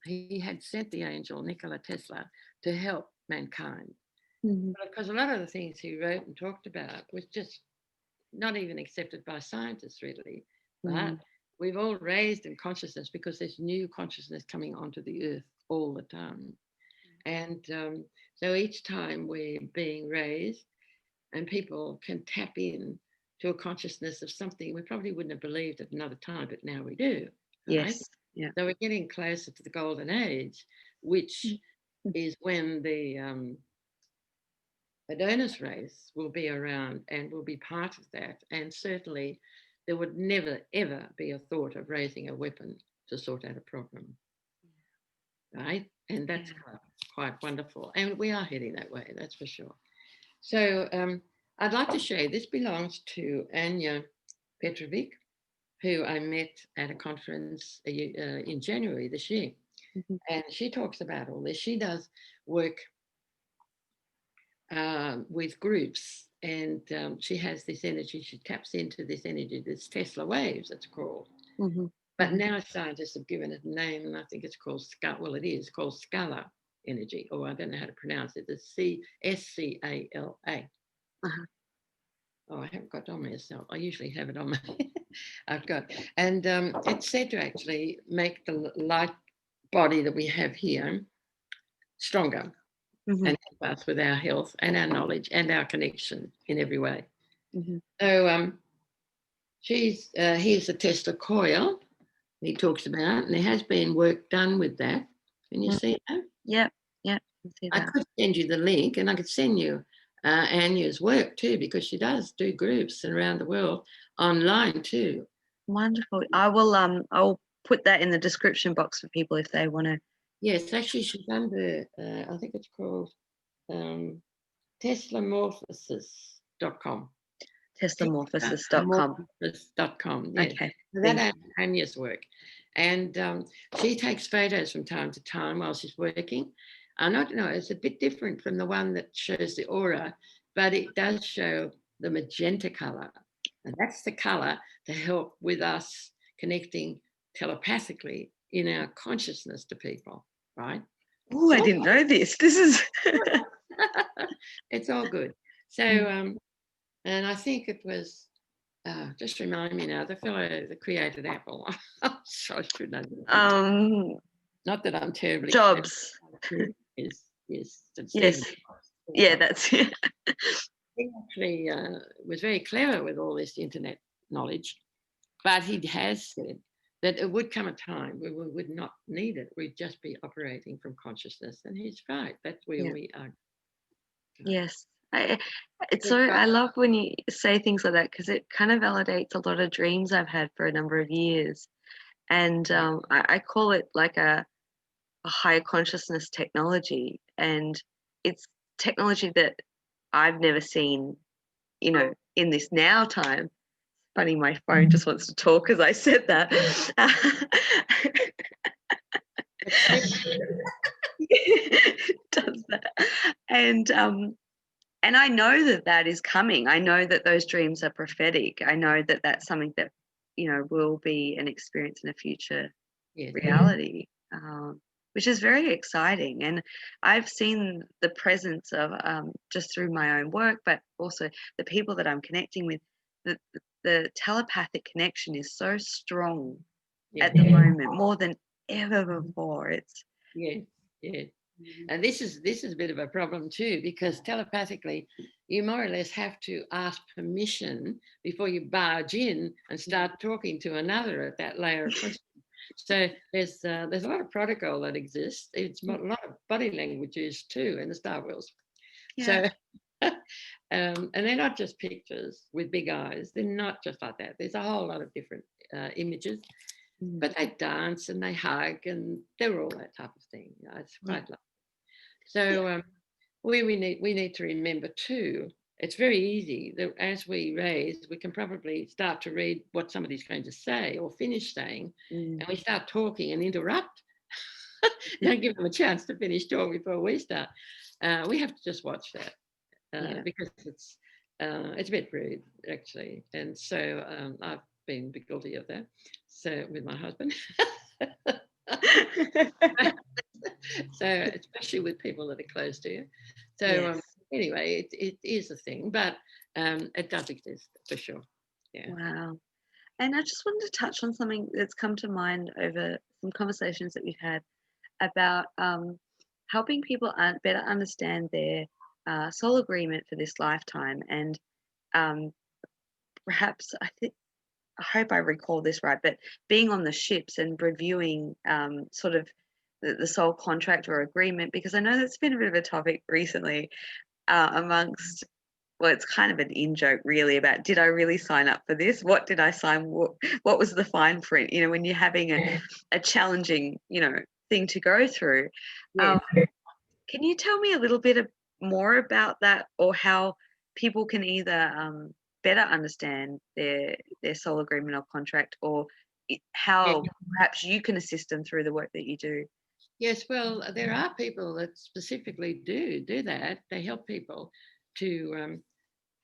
B: he had sent the angel Nikola Tesla to help mankind.
A: Mhm.
B: Because a lot of the things he wrote and talked about was just not even accepted by scientists, really. But
A: Mm.
B: we've all raised in consciousness because there's new consciousness coming onto the earth all the time. And so each time we're being raised, and people can tap in to a consciousness of something we probably wouldn't have believed at another time, but now we do, right?
A: Yes. Yeah.
B: So we're getting closer to the golden age, which
A: Mm.
B: is when the donors race will be around and will be part of that. And certainly there would never, ever be a thought of raising a weapon to sort out a problem, right? And that's
A: Yeah.
B: quite wonderful. And we are heading that way, that's for sure. So I'd like to share, this belongs to Anya Petrovic, who I met at a conference in January this year.
A: Mhm.
B: And she talks about all this. She does work with groups, and she has this energy. She taps into this energy, this Tesla waves, it's called.
A: Mhm.
B: But
A: Mhm.
B: now scientists have given it a name, and I think it's called well, it is called scalar energy, or I don't know how to pronounce it. It's SCALA.
A: Uh-huh.
B: Oh, I haven't got it on myself. I usually have it on my. I've got, and it's said to actually make the light body that we have here stronger
A: Mhm.
B: and help us with our health and our knowledge and our connection in every way.
A: Mhm.
B: So here's a Tesla coil he talks about, and there has been work done with that. Can you
A: Mhm.
B: see that?
A: Yep. Yep. I see
B: I
A: that.
B: could send you the link, and I could send you Anya's work too, because she does do groups around the world online too.
A: Wonderful. I'll put that in the description box for people if they want to.
B: Yes, actually, she's under, I think it's called teslamorphosis.com.
A: Teslamorphosis.com.
B: Teslamorphosis.com, yes.
A: Okay.
B: So
A: Thank
B: that
A: you.
B: Anya's work. And she takes photos from time to time while she's working. I don't know, it's a bit different from the one that shows the aura, but it does show the magenta color. And that's the color to help with us connecting telepathically in our consciousness to people, right?
A: Oh, I
B: So
A: didn't know this. This is.
B: it's all good. So,
A: Mm.
B: and I think it was, just remind me now, the fellow that created Apple. So I should know.
A: um,
B: Not that I'm terribly clever.
A: Jobs.
B: Is Stephen
A: Yes. Yeah,
B: Jobs.
A: that's it.
B: He actually was very clever with all this internet knowledge, but he has said that it would come a time where we would not need it. We'd just be operating from consciousness. And he's right. That's where
A: Yeah.
B: we are.
A: Yes. I, it's so,
B: We've got,
A: I love when you say things like that because it kind of validates a lot of dreams I've had for a number of years. And I call it like a higher consciousness technology. And it's technology that I've never seen, in this now time. Funny, my phone just wants to talk as I said that. It does that. And I know that that is coming. I know that those dreams are prophetic. I know that that's something that, will be an experience in a future
B: yes.
A: reality, which is very exciting. And I've seen the presence of, just through my own work, but also the people that I'm connecting with, the telepathic connection is so strong
B: Yes.
A: at the moment, more than ever before. It's
B: Yes. Yes. And this is a bit of a problem too, because telepathically, you more or less have to ask permission before you barge in and start talking to another at that layer of consciousness. So there's a lot of protocol that exists. It's a lot of body languages too in the Star Wars.
A: yeah,
B: So and they're not just pictures with big eyes. They're not just like that. There's a whole lot of different images,
A: mm,
B: but they dance and they hug and they're all that type of thing. It's
A: yeah,
B: quite lovely. So we need to remember too. It's very easy that as we raise, we can probably start to read what somebody's going to say or finish saying,
A: mm,
B: and we start talking and interrupt. Don't give them a chance to finish talking before we start. We have to just watch that
A: yeah.
B: because it's a bit rude actually, and so I've been guilty of that. So with my husband. So especially with people that are close to you. So
A: Yes.
B: anyway, it is a thing, but it does exist for sure. Yeah.
A: Wow. And I just wanted to touch on something that's come to mind over some conversations that we've had about helping people better understand their soul agreement for this lifetime. And um, perhaps, I hope I recall this right, but being on the ships and reviewing sort of the soul contract or agreement, because I know that's been a bit of a topic recently amongst, well, it's kind of an in-joke really about, did I really sign up for this? What did I sign? What was the fine print? You know, when you're having a challenging, thing to go through.
B: Yes.
A: Can you tell me a little bit more about that, or how people can either better understand their soul agreement or contract, or
B: Yeah.
A: how perhaps you can assist them through the work that you do?
B: Yes, well, there are people that specifically do that. They help people to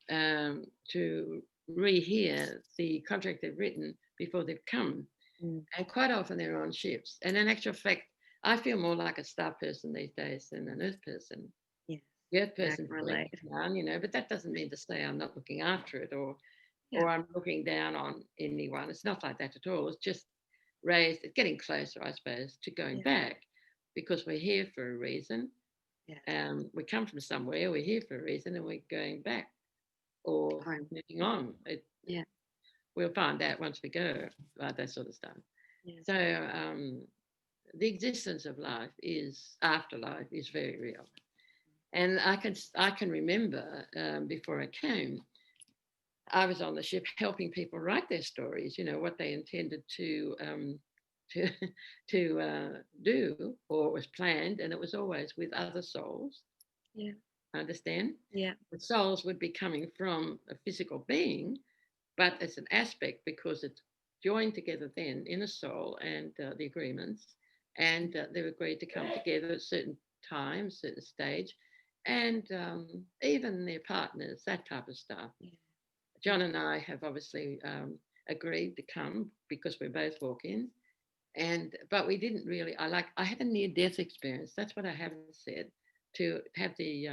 B: to rehear the contract they've written before they've come,
A: Mm,
B: and quite often they're on ships. And in actual fact, I feel more like a star person these days than an earth person.
A: yes,
B: The earth
A: I
B: person
A: can
B: let
A: relate.
B: me down, but that doesn't mean to say I'm not looking after it
A: Yeah,
B: or I'm looking down on anyone. It's not like that at all. It's just it's getting closer, I suppose, to going
A: yeah,
B: back because we're here for a reason.
A: yeah.
B: We come from somewhere, we're here for a reason, and we're going back or
A: Home.
B: moving on.
A: Yeah,
B: We'll find out once we go, that sort of stuff.
A: yeah,
B: So the existence of life is afterlife is very real, and I can remember before I came, I was on the ship helping people write their stories. What they intended to do or was planned, and it was always with other souls.
A: yeah,
B: Understand?
A: yeah,
B: The souls would be coming from a physical being, but it's an aspect because it's joined together then in a soul and the agreements, and they've agreed to come together at certain times, certain stage, and even their partners, that type of stuff.
A: yeah,
B: John and I have obviously agreed to come because we're both walk-ins, but we didn't really. I had a near-death experience. That's what I haven't said, to have the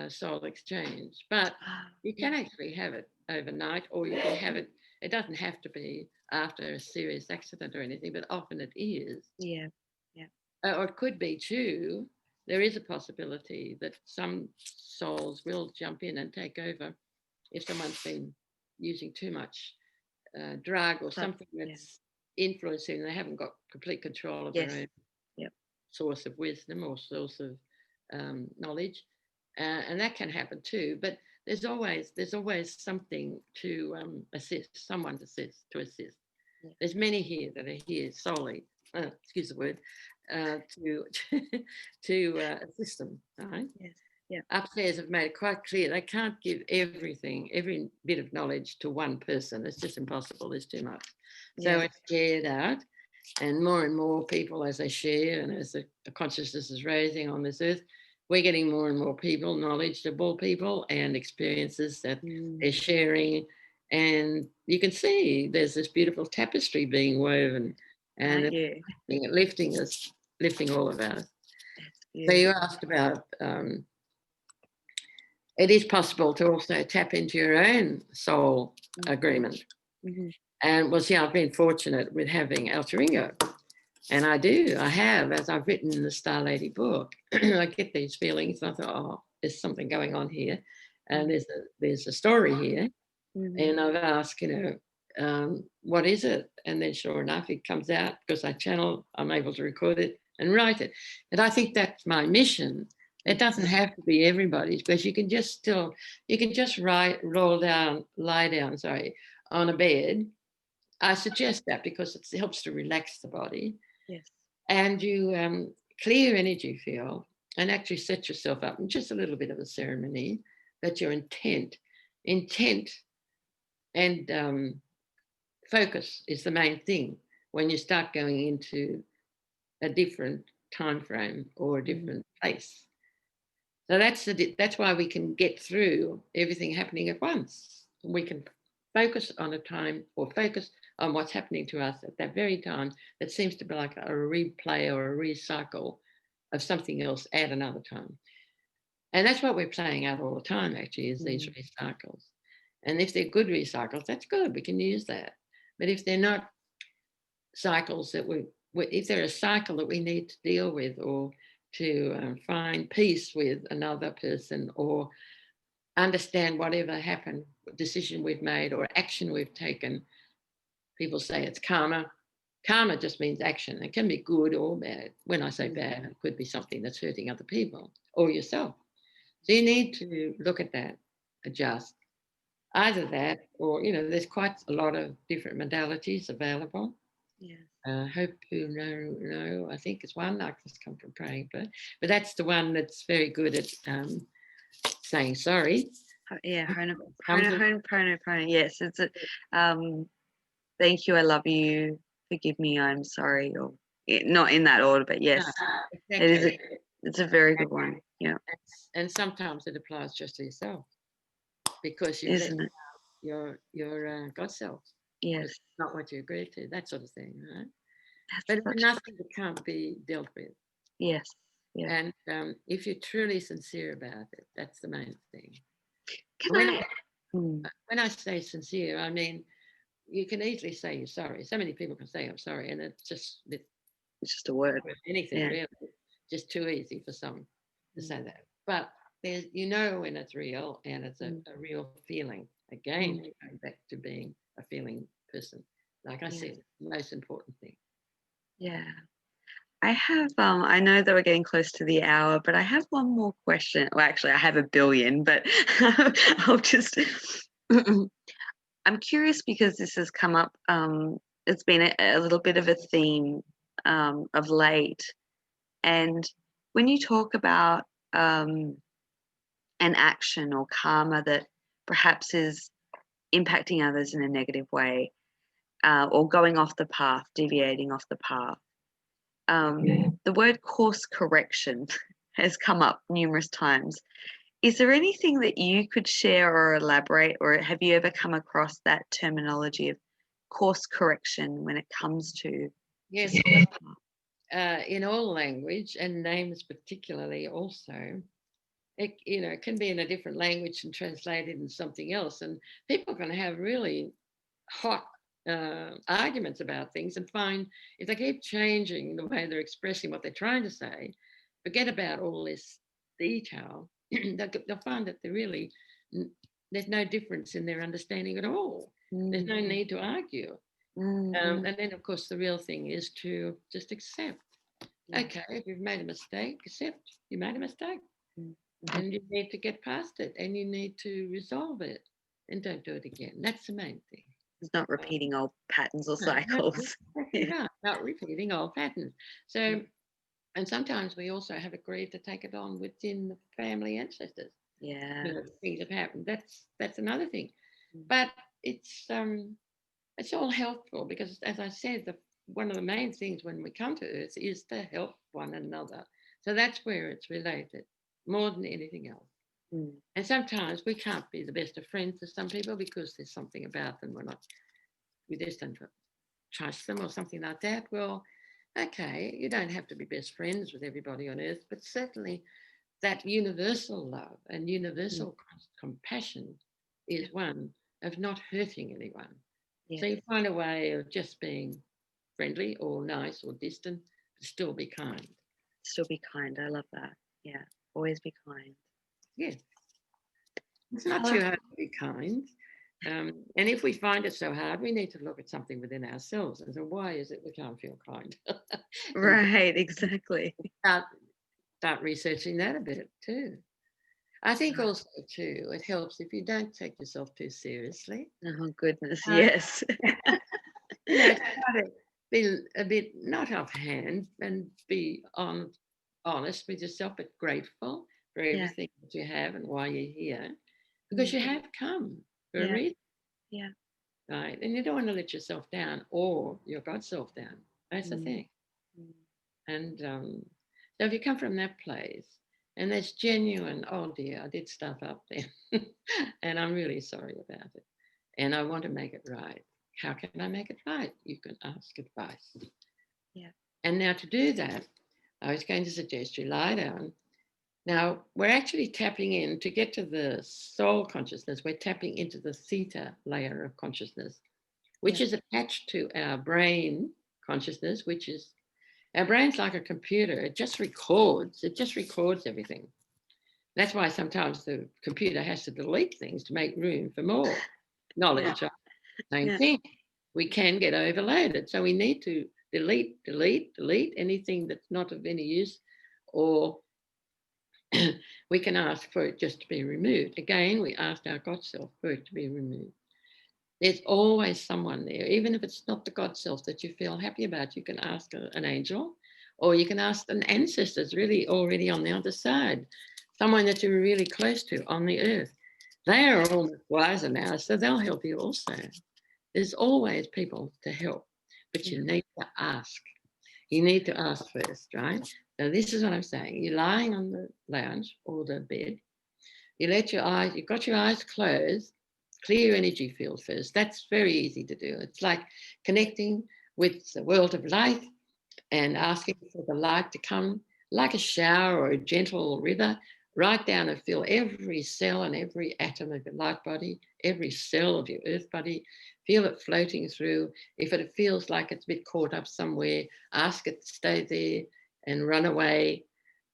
B: soul exchange. But you
A: yeah,
B: can actually have it overnight, or you can have it. It doesn't have to be after a serious accident or anything, but often it is.
A: yeah, yeah,
B: Or it could be too. There is a possibility that some souls will jump in and take over if someone's been using too much drug or
A: but
B: something
A: yeah,
B: that's influencing, they haven't got complete control of their
A: yes,
B: own
A: yep,
B: source of wisdom or source of knowledge, and that can happen too. But there's always something to assist, someone to assist.
A: yeah,
B: There's many here that are here solely, excuse the word, to assist them. Right?
A: yes, yeah,
B: Upstairs have made it quite clear they can't give everything, every bit of knowledge to one person. It's just impossible. There's too much. So
A: yeah,
B: it's shared out, and more people as they share and as the consciousness is raising on this earth, we're getting more and more people, knowledgeable people, and experiences that they're
A: mm,
B: sharing. And you can see there's this beautiful tapestry being woven, and
A: can't
B: it's
A: you?
B: lifting us, lifting all of us.
A: It's
B: So you
A: beautiful.
B: asked about it is possible to also tap into your own soul agreement.
A: Mm-hmm.
B: And well, see, I've been fortunate with having Alcheringa. And I have, as I've written in the Star Lady book. I get these feelings. And I thought, oh, there's something going on here. And there's a story here.
A: Mm-hmm.
B: And I've asked, what is it? And then sure enough, it comes out because I'm able to record it and write it. And I think that's my mission. It doesn't have to be everybody's, because you can just lie down, on a bed. I suggest that because it helps to relax the body,
A: Yes.
B: and you clear energy field and actually set yourself up in just a little bit of a ceremony that your intent and focus is the main thing when you start going into a different time frame or a
A: Mm-hmm.
B: different place. So that's why we can get through everything happening at once. We can focus on a time or focus on what's happening to us at that very time that seems to be like a replay or a recycle of something else at another time. And that's what we're playing out all the time, actually, is these
A: Mm.
B: recycles. And if they're good recycles, that's good. We can use that. But if they're not cycles that if they're a cycle that we need to deal with or to find peace with another person or understand whatever happened, decision we've made or action we've taken, people say it's karma. Karma just means action. It can be good or bad. When I say bad, it could be something that's hurting other people or yourself. So you need to look at that, adjust. Either that or, there's quite a lot of different modalities available.
A: Yes.
B: Hope you know. I think it's one. I just come from praying, but that's the one that's very good at saying sorry.
A: Yeah,
B: Comes with,
A: Ho'oponopono. Yes, it's a thank you, I love you, forgive me, I'm sorry, or not in that order, but yes, it is.
B: exactly.
A: It's a very good one. Yeah,
B: And sometimes it applies just to yourself because you've let
A: isn't it?
B: your God self.
A: Yes,
B: It's not what you agreed to. That sort of thing, right? But
A: that's
B: it's
A: such.
B: nothing that can't be dealt with.
A: Yes, yeah.
B: And if you're truly sincere about it, that's the main thing.
A: Can
B: When
A: I? Hmm,
B: when I say sincere, I mean you can easily say you're sorry. So many people can say I'm sorry, and it's just
A: it's just a word.
B: anything
A: Yeah.
B: really, just too easy for some to say
A: Mm,
B: that. But there's, when it's real and it's a real feeling. Again,
A: mm,
B: going back to being a feeling person. Like I
A: yeah,
B: said, the most important thing.
A: yeah. I have. I know that we're getting close to the hour, but I have one more question. Well, actually, I have a billion, but I'll just. I'm curious because this has come up. It's been a little bit of a theme of late, and when you talk about an action or karma that perhaps is impacting others in a negative way, or going off the path, deviating off the path, the word course correction has come up numerous times. Is there anything that you could share or elaborate, or have you ever come across that terminology of course correction when it comes to
B: Yes,
A: this
B: well,
A: path?
B: in all language and names particularly also, it can be in a different language and translated in something else. And people can have really hot arguments about things and find if they keep changing the way they're expressing what they're trying to say, forget about all this detail, they'll find that there's no difference in their understanding at all. There's no
A: Mm,
B: need to argue.
A: mm,
B: And then, of course, the real thing is to just accept.
A: yeah,
B: Okay, if you've made a mistake, accept you made a mistake
A: mm,
B: and you need to get past it and you need to resolve it and don't do it again. That's the main thing.
A: it's not repeating old patterns or
B: No, that's
A: cycles.
B: exactly right. Not repeating old patterns. So, and sometimes we also have agreed to take it on within the family ancestors.
A: Yeah.
B: Things have happened. That's another thing.
A: Mm,
B: But it's all helpful because, as I said, one of the main things when we come to Earth is to help one another. So that's where it's related more than anything else.
A: mm,
B: And sometimes we can't be the best of friends to some people because there's something about them we just don't trust them or something like that. Well, okay, you don't have to be best friends with everybody on earth, but certainly that universal love and
A: mm,
B: universal compassion
A: yeah,
B: is one of not hurting anyone.
A: yeah.
B: So you find a way of just being friendly or nice or distant, but still be kind.
A: Still be kind. I love that. Yeah. Always be kind.
B: Yes, it's not
A: I
B: too hard to be kind. And if we find it so hard, we need to look at something within ourselves and say, why is it we can't feel kind? And
A: right, exactly.
B: start, start researching that a bit too. I think also too, it helps if you don't take yourself too seriously.
A: Oh goodness,
B: Uh,
A: yes.
B: try to be a bit not offhand and be honest with yourself, but grateful for
A: Yeah.
B: everything that you have and why you're here, because
A: Mm,
B: you have come for a
A: yeah.
B: reason,
A: Yeah.
B: right? And you don't want to let yourself down or your God self down. That's the
A: Mm,
B: thing.
A: mm,
B: And so if you come from that place and there's genuine, oh dear, I did stuff up there, and I'm really sorry about it, and I want to make it right. How can I make it right? You can ask advice.
A: yeah.
B: And now to do that, I was going to suggest you lie down, Now, we're actually tapping in to get to the soul consciousness. We're tapping into the theta layer of consciousness, which is attached to our brain consciousness, which is our brain's like a computer. It just records everything. That's why sometimes the computer has to delete things to make room for more knowledge.
A: Yeah.
B: Same
A: Yeah.
B: thing. We can get overloaded. So we need to delete anything that's not of any use, or we can ask for it just to be removed. Again, we asked our God self for it to be removed. There's always someone there, even if it's not the God self that you feel happy about. You can ask an angel, or you can ask an ancestors really already on the other side, someone that you're really close to on the earth. They are almost wiser now, so they'll help you also. There's always people to help, but you need to ask. You need to ask first, right? So this is what I'm saying. You're lying on the lounge or the bed. You've got your eyes closed, clear your energy field first. That's very easy to do. It's like connecting with the world of light and asking for the light to come like a shower or a gentle river right down and fill every cell and every atom of your light body, every cell of your earth body. Feel it floating through. If it feels like it's a bit caught up somewhere, ask it to stay there and run away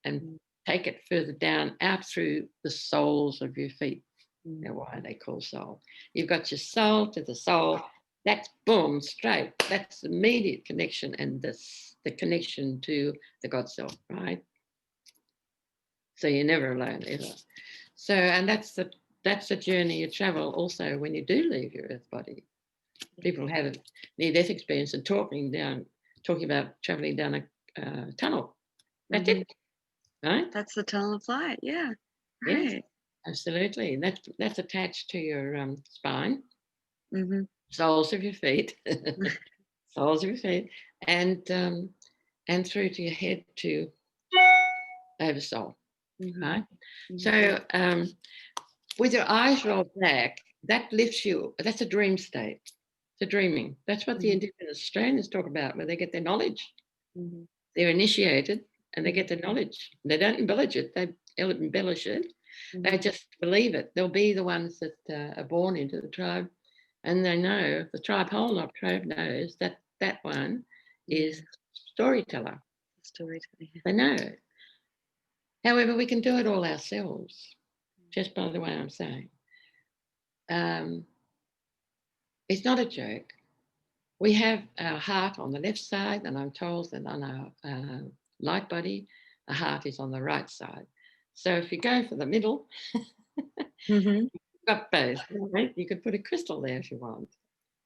B: and take it further down out through the soles of your feet. Now, why they call soul? You've got your soul to the soul. That's boom, straight. That's the immediate connection, and the connection to the God self, right? So you're never alone ever. So, and that's the journey you travel also when you do leave your earth body. People had a near-death experience and talking about traveling down a tunnel. That's it, right?
A: That's the tunnel of light. Yeah.
B: Yes,
A: Right.
B: absolutely. That's attached to your spine,
A: Mm-hmm.
B: soles of your feet, soles of your feet, and through to your head to oversoul. Right. So with your eyes rolled back, that lifts you. That's a dream state. It's a dreaming. That's what the Indigenous Australians talk about when they get their knowledge. They're initiated and they get their knowledge. They don't embellish it. They embellish it. They just believe it. They'll be the ones that are born into the tribe, and they know the whole tribe knows that that one is storyteller.
A: Storytelling.
B: They know. However, we can do it all ourselves, just by the way I'm saying. It's not a joke. We have our heart on the left side, and I'm told that on our light body, the heart is on the right side. So if you go for the middle, you've got both. Right? You could put a crystal there if you want,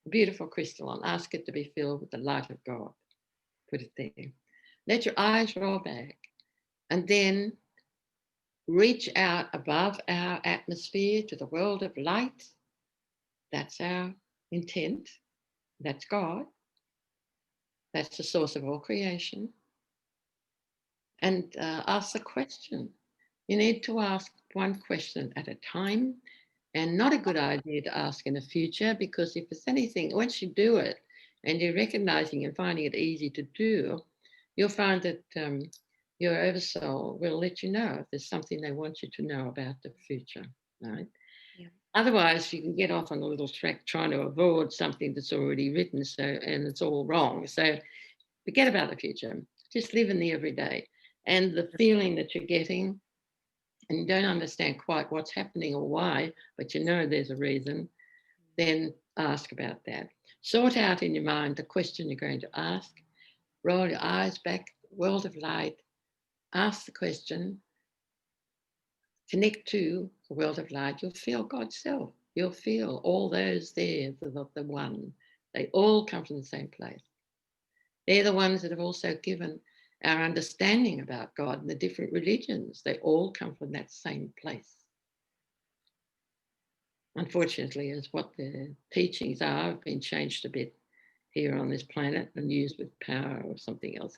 B: a beautiful crystal, and ask it to be filled with the light of God. Put it there. Let your eyes roll back, and then reach out above our atmosphere to the world of light. That's our intent. That's God. That's the source of all creation. And ask the question. You need to ask one question at a time, and not a good idea to ask in the future, because if it's anything, once you do it and you're recognizing and finding it easy to do, you'll find that your oversoul will let you know if there's something they want you to know about the future, right? Yeah. Otherwise, you can get off on a little track trying to avoid something that's already written, and it's all wrong. So forget about the future. Just live in the everyday. And the feeling that you're getting, and you don't understand quite what's happening or why, but you know there's a reason, then ask about that. Sort out in your mind the question you're going to ask. Roll your eyes back, world of light, ask the question, connect to the world of light. You'll feel God's self. You'll feel all those there, the one. They all come from the same place. They're the ones that have also given our understanding about God and the different religions. They all come from that same place. Unfortunately, as what the teachings are have been changed a bit here on this planet and used with power or something else.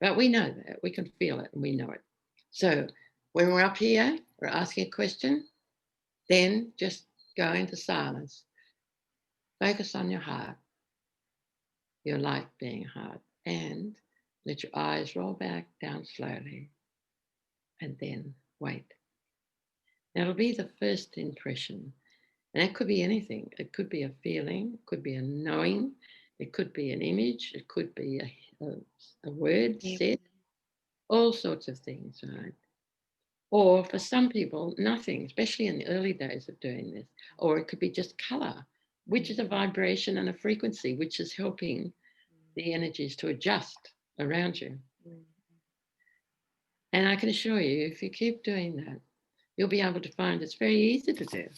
B: But we know that. We can feel it and we know it. So when we're up here, we're asking a question, then just go into silence. Focus on your heart, your light being heart, and let your eyes roll back down slowly. and then wait. Now, it'll be the first impression. And it could be anything. It could be a feeling, it could be a knowing, it could be an image, it could be a word
A: Yeah.
B: said, all sorts of things, right? Or for some people, nothing, especially in the early days of doing this. Or it could be just color, which is a vibration and a frequency, which is helping the energies to adjust around you. And I can assure you, if you keep doing that, you'll be able to find it's very easy to do.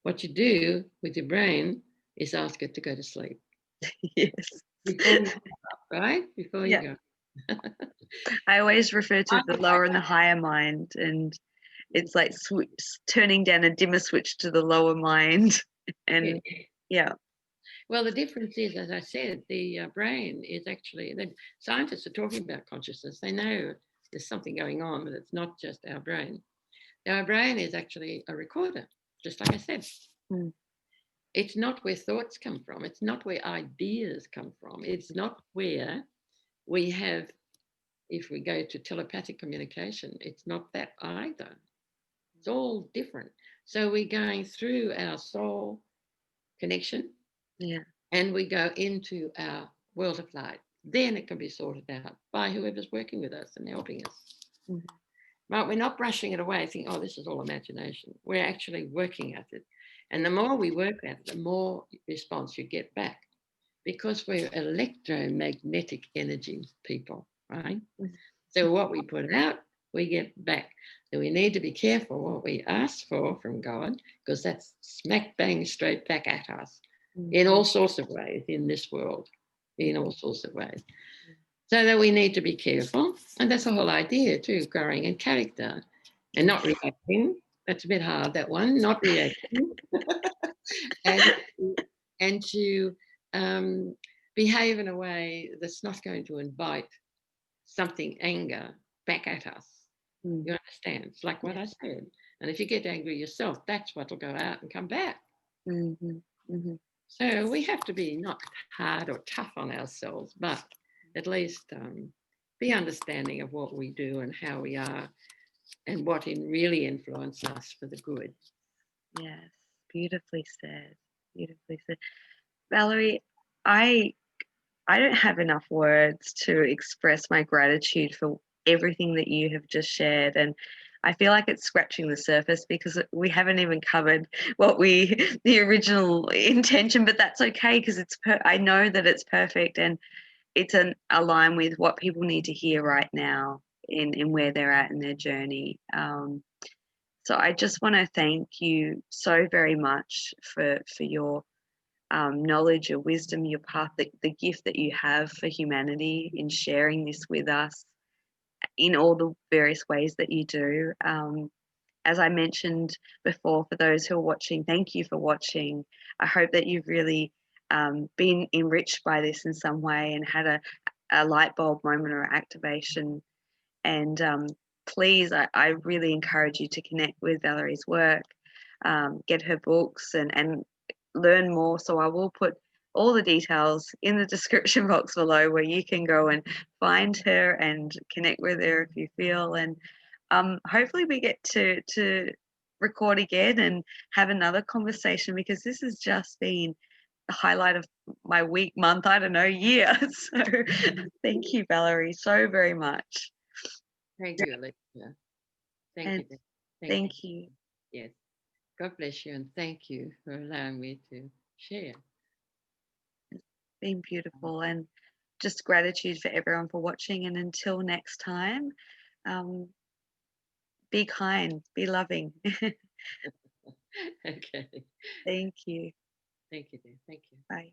B: What you do with your brain is ask it to go to sleep.
A: Yes.
B: Before you go up, right? Before you
A: Yeah.
B: go.
A: I always refer to the lower and the higher mind, and it's like turning down a dimmer switch to the lower mind. And yeah.
B: Well, the difference is, as I said, the brain is actually, the scientists are talking about consciousness. They know there's something going on, but it's not just our brain. Our brain is actually a recorder, just like I said.
A: Mm.
B: It's not where thoughts come from. It's not where ideas come from. It's not where we have, if we go to telepathic communication, it's not that either. It's all different. So we're going through our soul connection,
A: Yeah.
B: and we go into our world of light. Then it can be sorted out by whoever's working with us and helping us.
A: Mm-hmm.
B: But we're not brushing it away, thinking, oh, this is all imagination. We're actually working at it. And the more we work at it, the more response you get back. Because we're electromagnetic energy people, right?
A: Mm-hmm.
B: So what we put out, we get back. So we need to be careful what we ask for from God, because that's smack bang straight back at us in all sorts of ways in this world, in all sorts of ways. So that we need to be careful. And that's the whole idea too, growing in character and not reacting. That's a bit hard, that one, not reacting. and to behave in a way that's not going to invite something, anger, back at us. You understand? It's like what I said. And if you get angry yourself, that's what will go out and come back.
A: Mm-hmm. Mm-hmm.
B: So we have to be not hard or tough on ourselves, but at least be understanding of what we do and how we are and what really influences us for the good.
A: Yes, beautifully said. Beautifully said. Valerie, I don't have enough words to express my gratitude for everything that you have just shared, and I feel like it's scratching the surface because we haven't even covered what the original intention, but that's okay because I know that it's perfect and it's align with what people need to hear right now in where they're at in their journey. So I just want to thank you so very much for your knowledge, your wisdom, your path, the gift that you have for humanity in sharing this with us in all the various ways that you do. As I mentioned before, for those who are watching, thank you for watching. I hope that you've really been enriched by this in some way and had a light bulb moment or activation. And please, I really encourage you to connect with Valerie's work, get her books and learn more. So I will put all the details in the description box below where you can go and find her and connect with her if you feel. And hopefully we get to record again and have another conversation because this has just been the highlight of my week, month, I don't know, year. So thank you, Valerie, so very much.
B: Thank you, Alicia. Thank
A: And
B: you.
A: thank you.
B: Yes. God bless you and thank you for allowing me to share.
A: It's been beautiful and just gratitude for everyone for watching. And until next time, um, be kind, be loving.
B: Okay.
A: Thank you.
B: Thank you, dear. Thank you.
A: Bye.